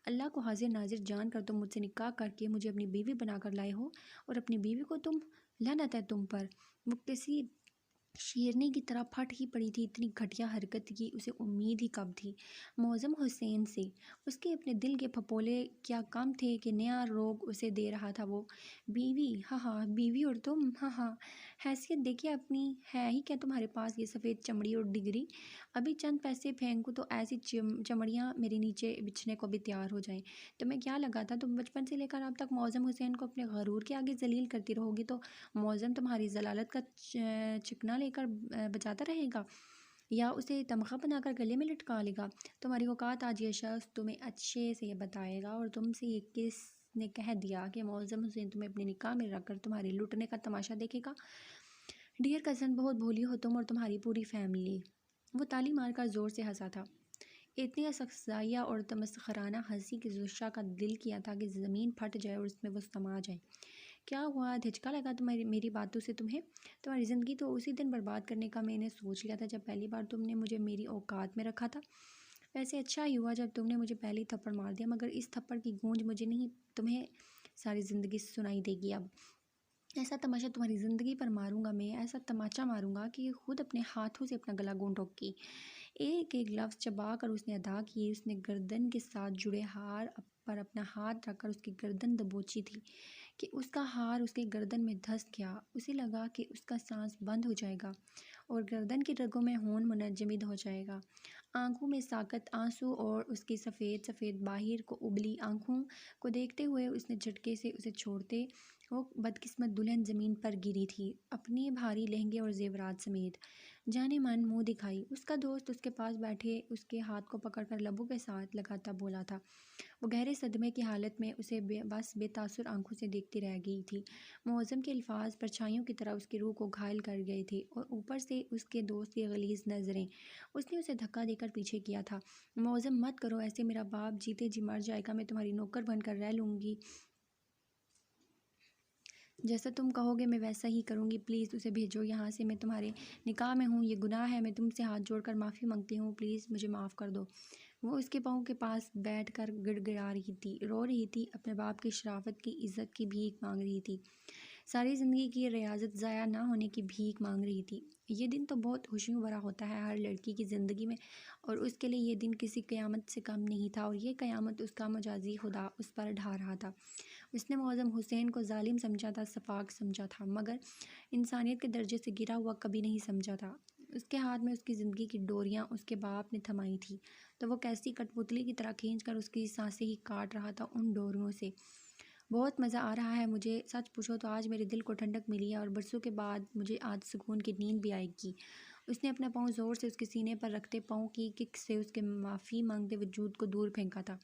[SPEAKER 1] اللہ کو حاضر ناظر جان کر تم مجھ سے نکاح کر کے مجھے اپنی بیوی بنا کر لائے ہو، اور اپنی بیوی کو تم، لعنت ہے تم پر۔ وہ کسی شیرنی کی طرح پھٹ ہی پڑی تھی، اتنی گھٹیا حرکت کی اسے امید ہی کب تھی معظم حسین سے؟ اس کے اپنے دل کے پھپولے کیا کم تھے کہ نیا روگ اسے دے رہا تھا وہ؟ بیوی، ہاں ہاں بیوی، اور تم، ہاں ہاں، حیثیت دیکھیے اپنی، ہے ہی کیا تمہارے پاس یہ سفید چمڑی اور ڈگری؟ ابھی چند پیسے پھینکوں تو ایسی چمڑیاں میرے نیچے بچھنے کو بھی تیار ہو جائیں۔ تمہیں کیا لگا تھا تم بچپن سے لے کر اب تک معظم حسین کو اپنے غرور کے آگے ذلیل کرتی رہو گی تو معظم تمہاری ضلالت کا چکنا لے کر بجاتا رہے گا، یا اسے تمغہ بنا کر گلے میں لٹکا لے گا؟ تمہاری اوقات آج یہ شخص تمہیں اچھے سے یہ بتائے گا، اور تم سے یہ کس نے کہہ دیا کہ معظم حسین تمہیں اپنے نکاح میں رکھ کر تمہارے لٹنے کا تماشا دیکھے گا؟ ڈیئر کزن، بہت بھولی ہو تم اور تمہاری پوری فیملی۔ وہ تالی مار کر زور سے ہنسا تھا، اتنی اسفزائیہ اور تمسخرانہ ہنسی کہ زوشا کا دل کیا تھا کہ زمین پھٹ جائے اور اس میں وہ سما جائے۔ کیا ہوا؟ دھچکا لگا تمہاری میری باتوں سے تمہیں؟ تمہاری زندگی تو اسی دن برباد کرنے کا میں نے سوچ لیا تھا جب پہلی بار تم نے مجھے میری اوقات میں رکھا تھا۔ ویسے اچھا ہی ہوا جب تم نے مجھے پہلی تھپڑ مار دیا، مگر اس تھپڑ کی گونج مجھے نہیں تمہیں ساری زندگی سنائی دے گی۔ اب ایسا تماشا تمہاری زندگی پر ماروں گا میں، ایسا تماچا ماروں گا کہ خود اپنے ہاتھوں سے اپنا گلا گھونٹ ہوگی۔ ایک ایک لفظ چبا کر اس نے ادا کیے۔ اس نے گردن کے ساتھ جڑے ہار پر اپنا ہاتھ رکھ کر اس کی گردن دبوچی تھی کہ اس کا ہار اس کے گردن میں دھس گیا۔ اسے لگا کہ اس کا سانس بند ہو جائے گا اور گردن کی رگوں میں خون منجمد ہو جائے گا۔ آنکھوں میں ساکت آنسو اور اس کی سفید سفید باہر کو ابلی آنکھوں کو دیکھتے ہوئے اس نے جھٹکے سے اسے چھوڑتے وہ بدقسمت دلہن زمین پر گری تھی، اپنے بھاری لہنگے اور زیورات سمیت۔ جانے من منہ دکھائی۔ اس کا دوست اس کے پاس بیٹھے اس کے ہاتھ کو پکڑ کر لبوں کے ساتھ لگاتا بولا تھا۔ وہ گہرے صدمے کی حالت میں اسے بس بے تاثر آنکھوں سے دیکھتی رہ گئی تھی۔ معظم کے الفاظ پرچھائیوں کی طرح اس کی روح کو گھائل کر گئے تھے، اور اوپر سے اس کے دوست کی غلیظ نظریں۔ اس نے اسے دھکا دے کر پیچھے کیا تھا۔ معظم مت کرو ایسے، میرا باپ جیتے جی مر جائے گا، میں تمہاری نوکر بن کر رہ لوں گی، جیسا تم کہو گے میں ویسا ہی کروں گی، پلیز اسے بھیجو یہاں سے، میں تمہارے نکاح میں ہوں، یہ گناہ ہے، میں تم سے ہاتھ جوڑ کر معافی مانگتی ہوں، پلیز مجھے معاف کر دو۔ وہ اس کے پاؤں کے پاس بیٹھ کر گڑ گڑا رہی تھی، رو رہی تھی، اپنے باپ کی شرافت کی عزت کی بھیک مانگ رہی تھی، ساری زندگی کی ریاضت ضائع نہ ہونے کی بھیک مانگ رہی تھی۔ یہ دن تو بہت خوشیوں بھرا ہوتا ہے ہر لڑکی کی زندگی میں، اور اس کے لیے یہ دن کسی قیامت سے کم نہیں تھا، اور یہ قیامت اس کا مجازی خدا اس پر ڈھا رہا تھا۔ اس نے معظم حسین کو ظالم سمجھا تھا، سفاک سمجھا تھا، مگر انسانیت کے درجے سے گرا ہوا کبھی نہیں سمجھا تھا۔ اس کے ہاتھ میں اس کی زندگی کی ڈوریاں اس کے باپ نے تھمائی تھی، تو وہ کیسی کٹ پتلی کی طرح کھینچ کر اس کی سانسیں ہی کاٹ رہا تھا ان ڈوریوں سے۔ بہت مزہ آ رہا ہے مجھے، سچ پوچھو تو آج میرے دل کو ٹھنڈک ملی ہے، اور برسوں کے بعد مجھے آج سکون کی نیند بھی آئے گی۔ اس نے اپنا پاؤں زور سے اس کے سینے پر رکھتے پاؤں کی کک سے اس کے معافی مانگتے وجود کو دور پھینکا تھا۔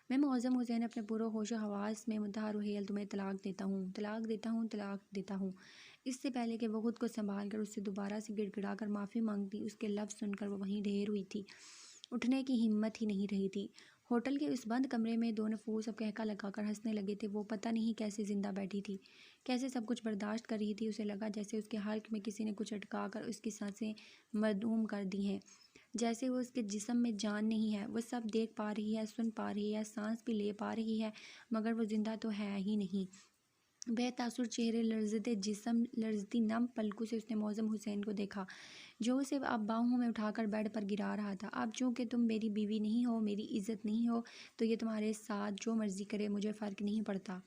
[SPEAKER 1] میں معظم حسین اپنے پورے ہوش و حواس میں منتہا روحیل تمہیں طلاق دیتا ہوں، طلاق دیتا ہوں، طلاق دیتا ہوں۔ اس سے پہلے کہ وہ خود کو سنبھال کر اس سے دوبارہ سے گڑ گڑا کر معافی مانگتی، اس کے لفظ سن کر وہ وہیں ڈھیر ہوئی تھی، اٹھنے کی ہمت ہی نہیں رہی تھی۔ ہوٹل کے اس بند کمرے میں دو نفوس اب قہقہ لگا کر ہنسنے لگے تھے۔ وہ پتہ نہیں کیسے زندہ بیٹھی تھی، کیسے سب کچھ برداشت کر رہی تھی۔ اسے لگا جیسے اس کے حلق میں کسی نے کچھ اٹکا کر اس کی سانسیں معدوم کر دی ہیں، جیسے وہ اس کے جسم میں جان نہیں ہے۔ وہ سب دیکھ پا رہی ہے، سن پا رہی ہے، سانس بھی لے پا رہی ہے، مگر وہ زندہ تو ہے ہی نہیں۔ بے تاثر چہرے، لرزتے جسم، لرزتی نم پلکوں سے اس نے معظم حسین کو دیکھا، جو اسے اب باہوں میں اٹھا کر بیڈ پر گرا رہا تھا۔ اب چونکہ تم میری بیوی نہیں ہو، میری عزت نہیں ہو، تو یہ تمہارے ساتھ جو مرضی کرے، مجھے فرق نہیں پڑتا۔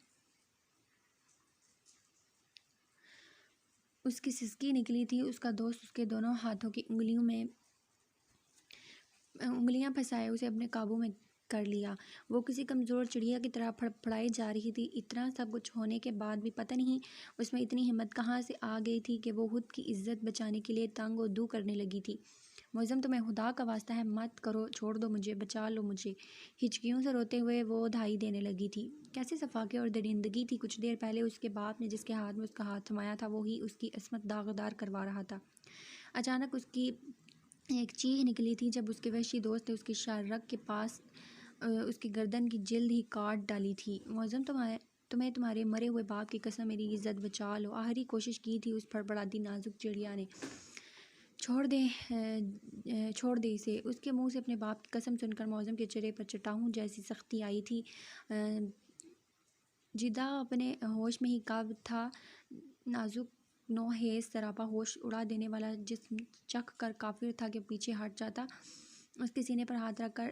[SPEAKER 1] اس کی سسکی نکلی تھی۔ اس کا دوست اس کے دونوں ہاتھوں کی انگلیاں پھنسائے اسے اپنے قابو میں کر لیا۔ وہ کسی کمزور چڑیا کی طرح پھڑپھڑائی جا رہی تھی۔ اتنا سب کچھ ہونے کے بعد بھی پتہ نہیں اس میں اتنی ہمت کہاں سے آ گئی تھی کہ وہ خود کی عزت بچانے کے لیے تنگ و دو کرنے لگی تھی۔ معظم تمہیں خدا کا واسطہ ہے مت کرو، چھوڑ دو مجھے، بچا لو مجھے۔ ہچکیوں سے روتے ہوئے وہ دھائی دینے لگی تھی۔ کیسی صفاقے اور درندگی تھی، کچھ دیر پہلے اس کے باپ نے جس کے ہاتھ میں اس کا ہاتھ تھمایا تھا وہی اس کی عصمت داغدار کروا رہا تھا۔ اچانک اس کی ایک چیخ نکلی تھی جب اس کے وحشی دوست نے اس کی شاررگ کے پاس اس کی گردن کی جلد ہی کاٹ ڈالی تھی۔ معظم تمہیں تمہارے مرے ہوئے باپ کی قسم میری عزت بچا لو، آخری کوشش کی تھی اس پھڑپڑاتی نازک چڑیا نے۔ چھوڑ دے اسے۔ اس کے منہ سے اپنے باپ کی قسم سن کر معظم کے چہرے پر چٹاہوں جیسی سختی آئی تھی۔ جدہ اپنے ہوش میں ہی کب تھا، نازک نوخیز سراپا ہوش اڑا دینے والا جسم چکھ کر کافر تھا کہ پیچھے ہٹ جاتا۔ اس کے سینے پر ہاتھ رکھ کر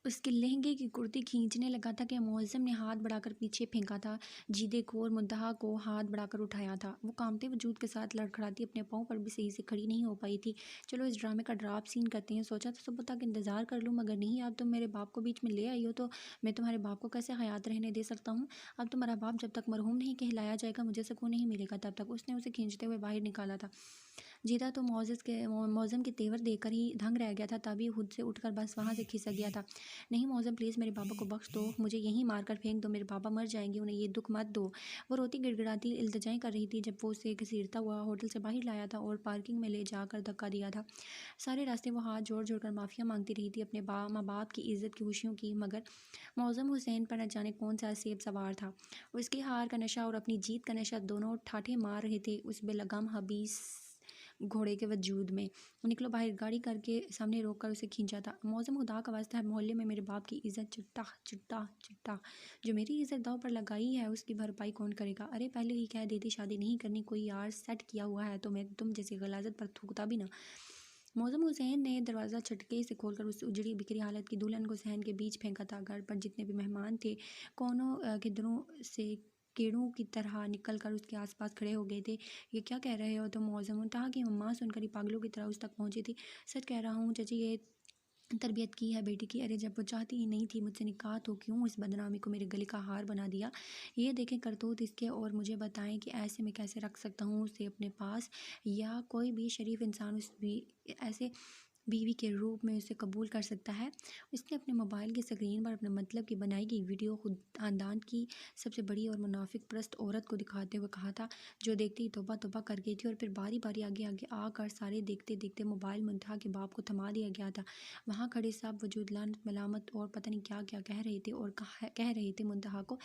[SPEAKER 1] اس کے لہنگے کی کرتی کھینچنے لگا تھا کہ معظم نے ہاتھ بڑھا کر پیچھے پھینکا تھا، جیدے کور منتہا کو ہاتھ بڑھا کر اٹھایا تھا۔ وہ کانپتے وجود کے ساتھ لڑکھڑاتی اپنے پاؤں پر بھی صحیح سے کھڑی نہیں ہو پائی تھی۔ چلو اس ڈرامے کا ڈراپ سین کرتے ہیں، سوچا تو صبح تک انتظار کر لوں، مگر نہیں، اب تم میرے باپ کو بیچ میں لے آئی ہو تو میں تمہارے باپ کو کیسے حیات رہنے دے سکتا ہوں؟ اب تمہارا باپ جب تک مرحوم نہیں کہلایا جائے گا مجھے سکون نہیں ملے گا تب تک۔ اس نے اسے کھینچتے ہوئے باہر نکالا تھا۔ جیدہ تو معظم کے تیور دیکھ کر ہی دھنگ رہ گیا تھا، تبھی خود سے اٹھ کر بس وہاں سے کھسک گیا تھا۔ نہیں معظم پلیز میرے بابا کو بخش دو، مجھے یہیں مار کر پھینک دو، میرے بابا مر جائیں گے، انہیں یہ دکھ مت دو۔ وہ روتی گڑ گڑاتی التجائیں کر رہی تھی جب وہ اسے گھسیٹتا ہوا ہوٹل سے باہر لایا تھا اور پارکنگ میں لے جا کر دھکا دیا تھا۔ سارے راستے وہ ہاتھ جوڑ جوڑ کر معافیاں مانگتی رہی تھی اپنے ماں باپ کی عزت کی خوشیوں کی، مگر معظم حسین پر نہ جانے کون سا سیب سوار تھا۔ اس کی ہار کا نشہ اور اپنی جیت کا نشہ دونوں ٹھاٹھے مار رہے تھے اس بے لگام حبیس گھوڑے کے وجود میں۔ نکلو باہر، گاڑی کر کے سامنے روک کر اسے کھینچا تھا۔ معظم خدا کا واسطہ ہے محلے میں میرے باپ کی عزت چٹا جو میری عزت داؤ پر لگائی ہے اس کی بھرپائی کون کرے گا؟ ارے پہلے ہی کہہ دیتی شادی نہیں کرنی، کوئی یار سیٹ کیا ہوا ہے تو میں تم جیسی غلاظت پر تھوکتا بھی نہ۔ معظم حسین نے دروازہ چھٹکے سے کھول کر اس اجڑی بکھری حالت کی دلہن کو صحن کے بیچ پھینکا تھا۔ گھر پر جتنے بھی مہمان تھے کونوں کدروں سے کیڑوں کی طرح نکل کر اس کے آس پاس کھڑے ہو گئے تھے۔ یہ کیا کہہ رہے ہو تم معظم؟ منتہا کی ماں سن کر ہی پاگلوں کی طرح اس تک پہنچی تھی۔ سچ کہہ رہا ہوں چچی، یہ تربیت کی ہے بیٹی کی۔ ارے جب وہ چاہتی ہی نہیں تھی مجھ سے نکاح تو کیوں اس بدنامی کو میرے گلے کا ہار بنا دیا؟ یہ دیکھیں کرتوت اس کے، اور مجھے بتائیں کہ ایسے میں کیسے رکھ سکتا ہوں اسے اپنے پاس، یا کوئی بھی شریف انسان ایسے بیوی کے روپ میں اسے قبول کر سکتا ہے؟ اس نے اپنے موبائل کی اسکرین پر اپنے مطلب کی بنائی گئی ویڈیو خود خاندان کی سب سے بڑی اور منافق پرست عورت کو دکھاتے ہوئے کہا تھا، جو دیکھتے ہی توبہ توبہ کر گئی تھی، اور پھر باری باری آگے آ کر سارے دیکھتے دیکھتے موبائل منتہا کے باپ کو تھما دیا گیا تھا۔ وہاں کھڑے سب وجود لعنت ملامت اور پتہ نہیں کیا کیا کہہ رہے تھے، اور کہہ رہے تھے منتہا کو،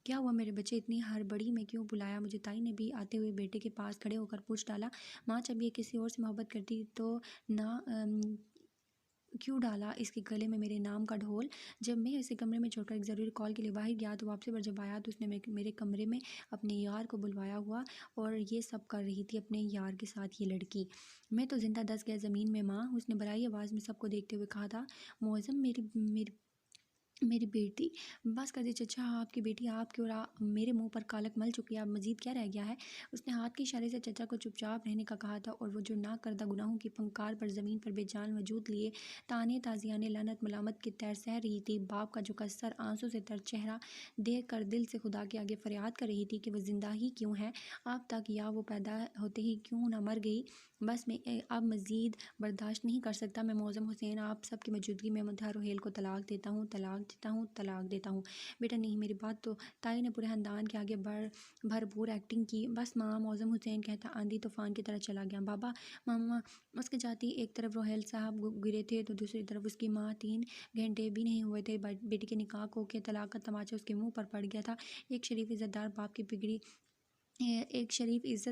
[SPEAKER 1] کیا ہوا میرے بچے، اتنی ہڑبڑی میں کیوں بلایا مجھے؟ تائی نے بھی آتے ہوئے بیٹے کے پاس کھڑے ہو کر پوچھ ڈالا، ماں جب یہ کسی اور سے محبت کرتی تو نہ کیوں ڈالا اس کے گلے میں میرے نام کا ڈھول؟ جب میں اسے کمرے میں چھوڑ کر ایک ضروری کال کے لیے باہر گیا تو واپسی پر جب آیا تو اس نے میرے کمرے میں اپنے یار کو بلوایا ہوا، اور یہ سب کر رہی تھی اپنے یار کے ساتھ یہ لڑکی۔ میں تو زندہ 10 گز زمین میں ماں، اس نے برائی آواز میں سب کو دیکھتے ہوئے کہا تھا۔ معظم میری بیٹی، بس کر دے چچا، آپ کی بیٹی آپ کی اور میرے منہ پر کالک مل چکی ہے، اب مزید کیا رہ گیا ہے؟ اس نے ہاتھ کے اشارے سے چچا کو چپ چاپ رہنے کا کہا تھا، اور وہ جو نہ کردہ گناہوں کی پھنکار پر زمین پر بے جان وجود لیے طعنے تازیانے لعنت ملامت کی تیر سہ رہی تھی۔ باپ کا جھکسر آنسوں سے تر چہرہ دیکھ کر دل سے خدا کے آگے فریاد کر رہی تھی کہ وہ زندہ ہی کیوں ہے اب تک، یا وہ پیدا ہوتے ہی کیوں نہ مر گئی۔ بس میں اب مزید برداشت نہیں کر سکتا، میں معظم حسین آپ سب کی موجودگی میں منتہا روہیل کو طلاق دیتا ہوں۔ بیٹا نہیں، میری بات تو۔ تائی نے پورے خاندان کے آگے بھرپور ایکٹنگ کی۔ بس ماں، معظم حسین کہتا آندھی طوفان کی طرح چلا گیا۔ بابا، ماما، اس کے جاتی ایک طرف روہیل صاحب گرے تھے تو دوسری طرف اس کی ماں۔ 3 گھنٹے بھی نہیں ہوئے تھے بیٹی کے نکاح کو کہ طلاق کا تماچا اس کے منہ پر پڑ گیا تھا۔ ایک شریف عزت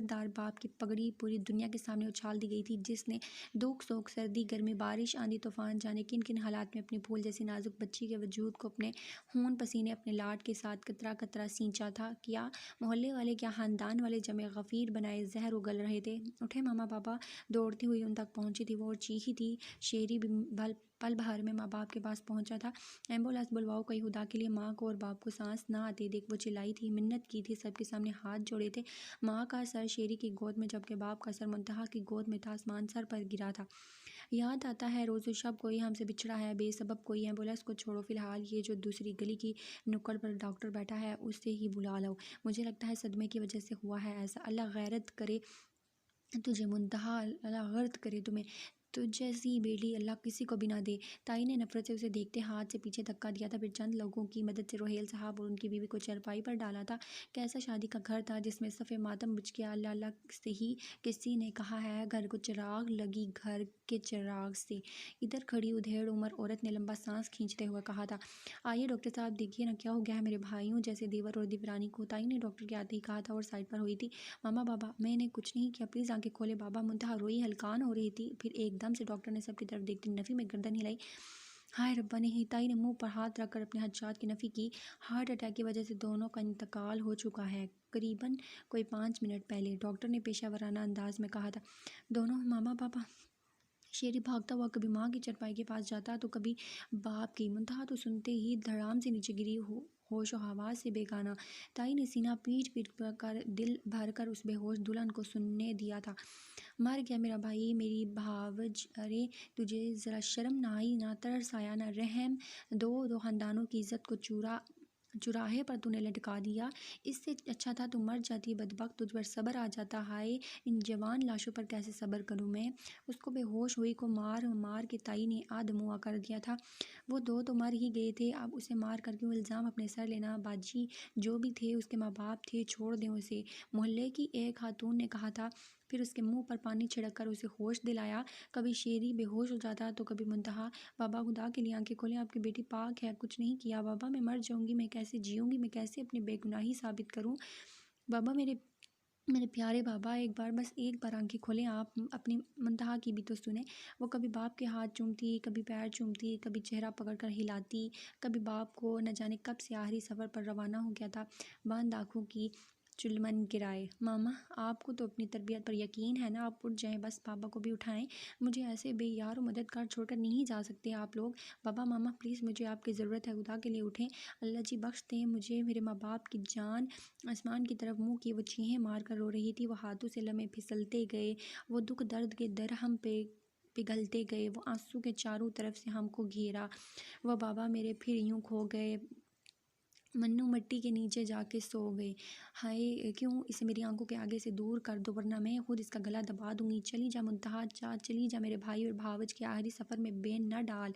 [SPEAKER 1] دار باپ کی پگڑی پوری دنیا کے سامنے اچھال دی گئی تھی، جس نے دکھ سوکھ سردی گرمی بارش آندھی طوفان جانے کن کن حالات میں اپنی پھول جیسی نازک بچی کے وجود کو اپنے خون پسینے اپنے لاڈ کے ساتھ قطرہ قطرہ سینچا تھا۔ کیا محلے والے، کیا خاندان والے جمع غفیر بنائے زہر اگل رہے تھے؟ اٹھے ماما۔ بابا دوڑتی ہوئی ان تک پہنچی تھی وہ، اور چیخی تھی شیری پل بھر میں ماں باپ کے پاس پہنچا تھا۔ ایمبولینس بلواؤ کوئی، خدا کے لیے ماں کو اور باپ کو سانس نہ آتی دیکھ وہ چلائی تھی، منت کی تھی، سب کے سامنے ہاتھ جوڑے تھے۔ ماں کا سر شیری کی گود میں جبکہ باپ کا سر منتہا کی گود میں تھا، آسمان سر پر گرا تھا۔ یاد آتا ہے روز و شب کوئی ہم سے بچھڑا ہے بے سبب، کوئی ایمبولینس کو چھوڑو فی الحال یہ جو دوسری گلی کی نکڑ پر ڈاکٹر بیٹھا ہے اسے ہی بلا لو، مجھے لگتا ہے صدمے کی وجہ سے ہوا ہے ایسا، اللہ غیرت کرے تجھے منتہا اللہ غرق کرے تمہیں، تجھ جیسی بیٹی اللہ کسی کو بھی نہ دے۔ تائی نے نفرت سے اسے دیکھتے ہاتھ سے پیچھے دھکا دیا تھا، پھر چند لوگوں کی مدد سے روہیل صاحب اور ان کی بیوی کو چارپائی پر ڈالا تھا۔ کیسا شادی کا گھر تھا جس میں صف ماتم بجھ گیا! اللہ اللہ سے ہی کسی نے کہا ہے گھر کو چراغ لگی گھر کے چراغ سے۔ ادھر کھڑی ادھیڑ عمر عورت نے لمبا سانس کھینچتے ہوئے کہا تھا، آئیے ڈاکٹر صاحب دیکھیے نا کیا ہو گیا ہے میرے بھائیوں جیسے دیور اور دیورانی کو۔ تائی نے ڈاکٹر کے آتے ہی کہا تھا اور سائڈ پر ہوئی تھی، ماما بابا میں نے کچھ نہیں کیا، پلیز آنکھیں کھولے بابا۔ منتہا روئی ہلکان ہو رہی تھی، پھر ایک دم سے ڈاکٹر نے سب کی طرف دیکھتے نفی میں گردن ہلائی، ہائے ربا نہیں! تائی نے منہ پر ہاتھ رکھ کر اپنے خدشات کی نفی کی، ہارٹ اٹیک کی وجہ سے دونوں کا انتقال ہو چکا ہے، قریباً کوئی 5 منٹ پہلے، ڈاکٹر نے پیشہ ورانہ انداز میں کہا تھا۔ دونوں ماما بابا! شیری بھاگتا ہوا کبھی ماں کی چرپائی کے پاس جاتا تو کبھی باپ کی۔ منتہا تو سنتے ہی دھڑام سے نیچے گری، ہوش و حواس سے بیگانہ۔ تائی نے سینہ پیٹ پیٹ کر دل بھر کر اس بے ہوش دلہن کو سننے دیا تھا، مر گیا میرا بھائی، میری بھاوج، ارے تجھے ذرا شرم نہ آئی، نہ ترس آیا، نہ رحم! دو خاندانوں کی عزت کو چوراہے پر تو نے لٹکا دیا، اس سے اچھا تھا تو مر جاتی بدبخت، تجھ پر صبر آ جاتا۔ ہائے ان جوان لاشوں پر کیسے صبر کروں میں! اس کو بے ہوش ہوئی کو مار مار کے تائی نے آدموا کر دیا تھا، وہ دو تو مر ہی گئے تھے، اب اسے مار کر کیوں الزام اپنے سر لینا؟ باجی جو بھی تھے اس کے ماں باپ تھے، چھوڑ دیں اسے، محلے کی ایک خاتون نے کہا تھا، پھر اس کے منہ پر پانی چھڑک کر اسے ہوش دلایا۔ کبھی شیری بے ہوش ہو جاتا تو کبھی منتہا، بابا خدا کے لیے آنکھیں کھولیں، آپ کی بیٹی پاک ہے، کچھ نہیں کیا بابا، میں مر جاؤں گی، میں کیسے جیوں گی، میں کیسے اپنی بے گناہی ثابت کروں بابا، میرے پیارے بابا، ایک بار بس ایک بار آنکھیں کھولیں آپ، اپنی منتہا کی بھی تو سنیں۔ وہ کبھی باپ کے ہاتھ چومتی، کبھی پیر چومتی، کبھی چہرہ پکڑ کر ہلاتی، کبھی باپ کو نہ جانے کب سے آخری سفر پر روانہ ہو گیا تھا، بند آنکھوں کی چلمن گرائے۔ ماما آپ کو تو اپنی تربیت پر یقین ہے نا، آپ اٹھ جائیں، بس بابا کو بھی اٹھائیں، مجھے ایسے بے یار و مددگار چھوڑ کر نہیں جا سکتے آپ لوگ، بابا ماما پلیز مجھے آپ کی ضرورت ہے، خدا کے لیے اٹھیں، اللہ جی بخش دیں مجھے میرے ماں باپ کی جان۔ آسمان کی طرف منہ کی وہ چیخیں مار کر رو رہی تھی، وہ ہاتھوں سے لمحے پھسلتے گئے، وہ دکھ درد کے درہم پہ پگھلتے گئے، وہ آنسو کے چاروں طرف سے ہم کو گھیرا، وہ بابا میرے پھر یوں کھو گئے، منو مٹی کے نیچے جا کے سو گئے، ہائے کیوں اسے میری آنکھوں کے آگے سے دور کر دو ورنہ میں خود اس کا گلا دبا دوں گی، چلی جا منتہا جا، چلی جا میرے بھائی اور بھاوج کے آخری سفر میں بین نہ ڈال،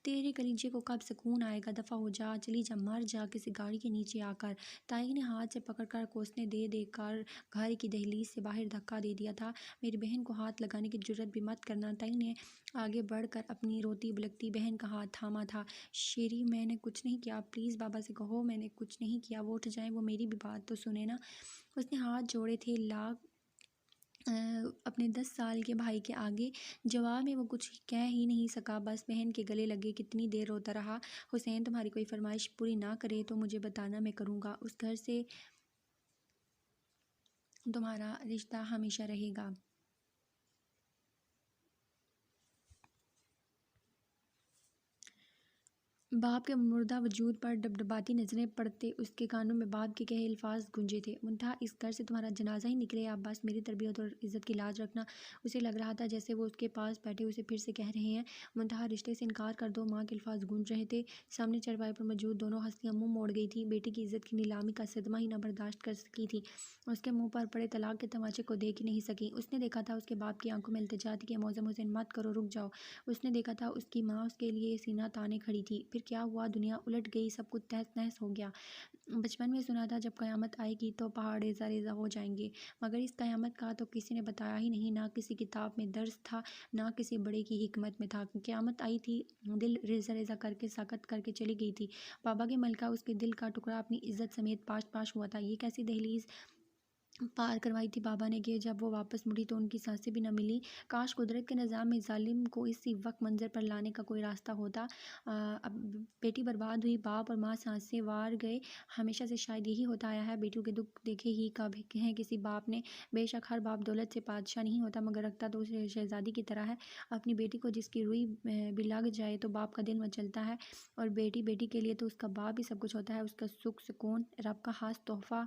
[SPEAKER 1] تیرے کلیجے کو کب سکون آئے گا، دفع ہو جا، چلی جا، مر جا کسی گاڑی کے نیچے آ کر۔ تائی نے ہاتھ سے پکڑ کر کوسنے دے دے کر گھر کی دہلیز سے باہر دھکا دے دیا تھا، میری بہن کو ہاتھ لگانے کی جرات بھی مت کرنا۔ تائی نے آگے بڑھ کر اپنی روتی بلکتی بہن کا ہاتھ تھاما تھا، شیری میں نے کچھ نہیں کیا، پلیز بابا سے کہو میں نے کچھ نہیں کیا، وہ اٹھ جائیں، وہ میری بھی بات تو سنیں نا۔ اس نے ہاتھ جوڑے تھے اپنے 10 سال کے بھائی کے آگے، جواب میں وہ کچھ کہہ ہی نہیں سکا، بس بہن کے گلے لگے کتنی دیر روتا رہا۔ حسین تمہاری کوئی فرمائش پوری نہ کرے تو مجھے بتانا، میں کروں گا، اس گھر سے تمہارا رشتہ ہمیشہ رہے گا۔ باپ کے مردہ وجود پر ڈبڈباتی نظریں پڑتے اس کے کانوں میں باپ کے کہے الفاظ گونجے تھے، منتہا اس گھر سے تمہارا جنازہ ہی نکلے، آپ بس میری تربیت اور عزت کی لاج رکھنا۔ اسے لگ رہا تھا جیسے وہ اس کے پاس بیٹھے اسے پھر سے کہہ رہے ہیں، منتہا رشتے سے انکار کر دو، ماں کے الفاظ گونج رہے تھے، سامنے چارپائی پر موجود دونوں ہستیاں منہ موڑ گئی تھیں، بیٹی کی عزت کی نیلامی کا صدمہ ہی نہ برداشت کر سکی تھیں، اس کے منہ پر پڑے طلاق کے تماچے کو دیکھ ہی نہیں سکیں۔ اس نے دیکھا تھا اس کے باپ کی آنکھوں میں التجا تھی کہ معظم حسین مت کرو، رک جاؤ، اس نے دیکھا تھا اس کی ماں اس کے لیے سینہ تانے کھڑی تھی، پھر کیا ہوا، دنیا الٹ گئی، سب کچھ تہس نہس ہو گیا۔ بچپن میں سنا تھا جب قیامت آئے گی تو پہاڑ ریزہ ریزہ ہو جائیں گے، مگر اس قیامت کا تو کسی نے بتایا ہی نہیں، نہ کسی کتاب میں درج تھا، نہ کسی بڑے کی حکمت میں تھا۔ قیامت آئی تھی، دل ریزہ ریزہ کر کے ساکت کر کے چلی گئی تھی، بابا کے ملکہ اس کے دل کا ٹکڑا اپنی عزت سمیت پاش پاش ہوا تھا۔ یہ کیسی دہلیز پار کروائی تھی بابا نے کہ جب وہ واپس مڑی تو ان کی سانسیں بھی نہ ملی، کاش قدرت کے نظام میں ظالم کو اسی وقت منظر پر لانے کا کوئی راستہ ہوتا۔ اب بیٹی برباد ہوئی، باپ اور ماں سانسیں وار گئے، ہمیشہ سے شاید یہی ہوتا آیا ہے، بیٹیوں کے دکھ دیکھے ہی کب ہیں کسی باپ نے، بے شک ہر باپ دولت سے بادشاہ نہیں ہوتا مگر رکھتا تو اسے شہزادی کی طرح ہے، اپنی بیٹی کو جس کی روئی بھی لگ جائے تو باپ کا دل مچلتا ہے، اور بیٹی کے لیے تو اس کا باپ ہی سب کچھ ہوتا ہے، اس کا سکھ سکون رب کا خاص تحفہ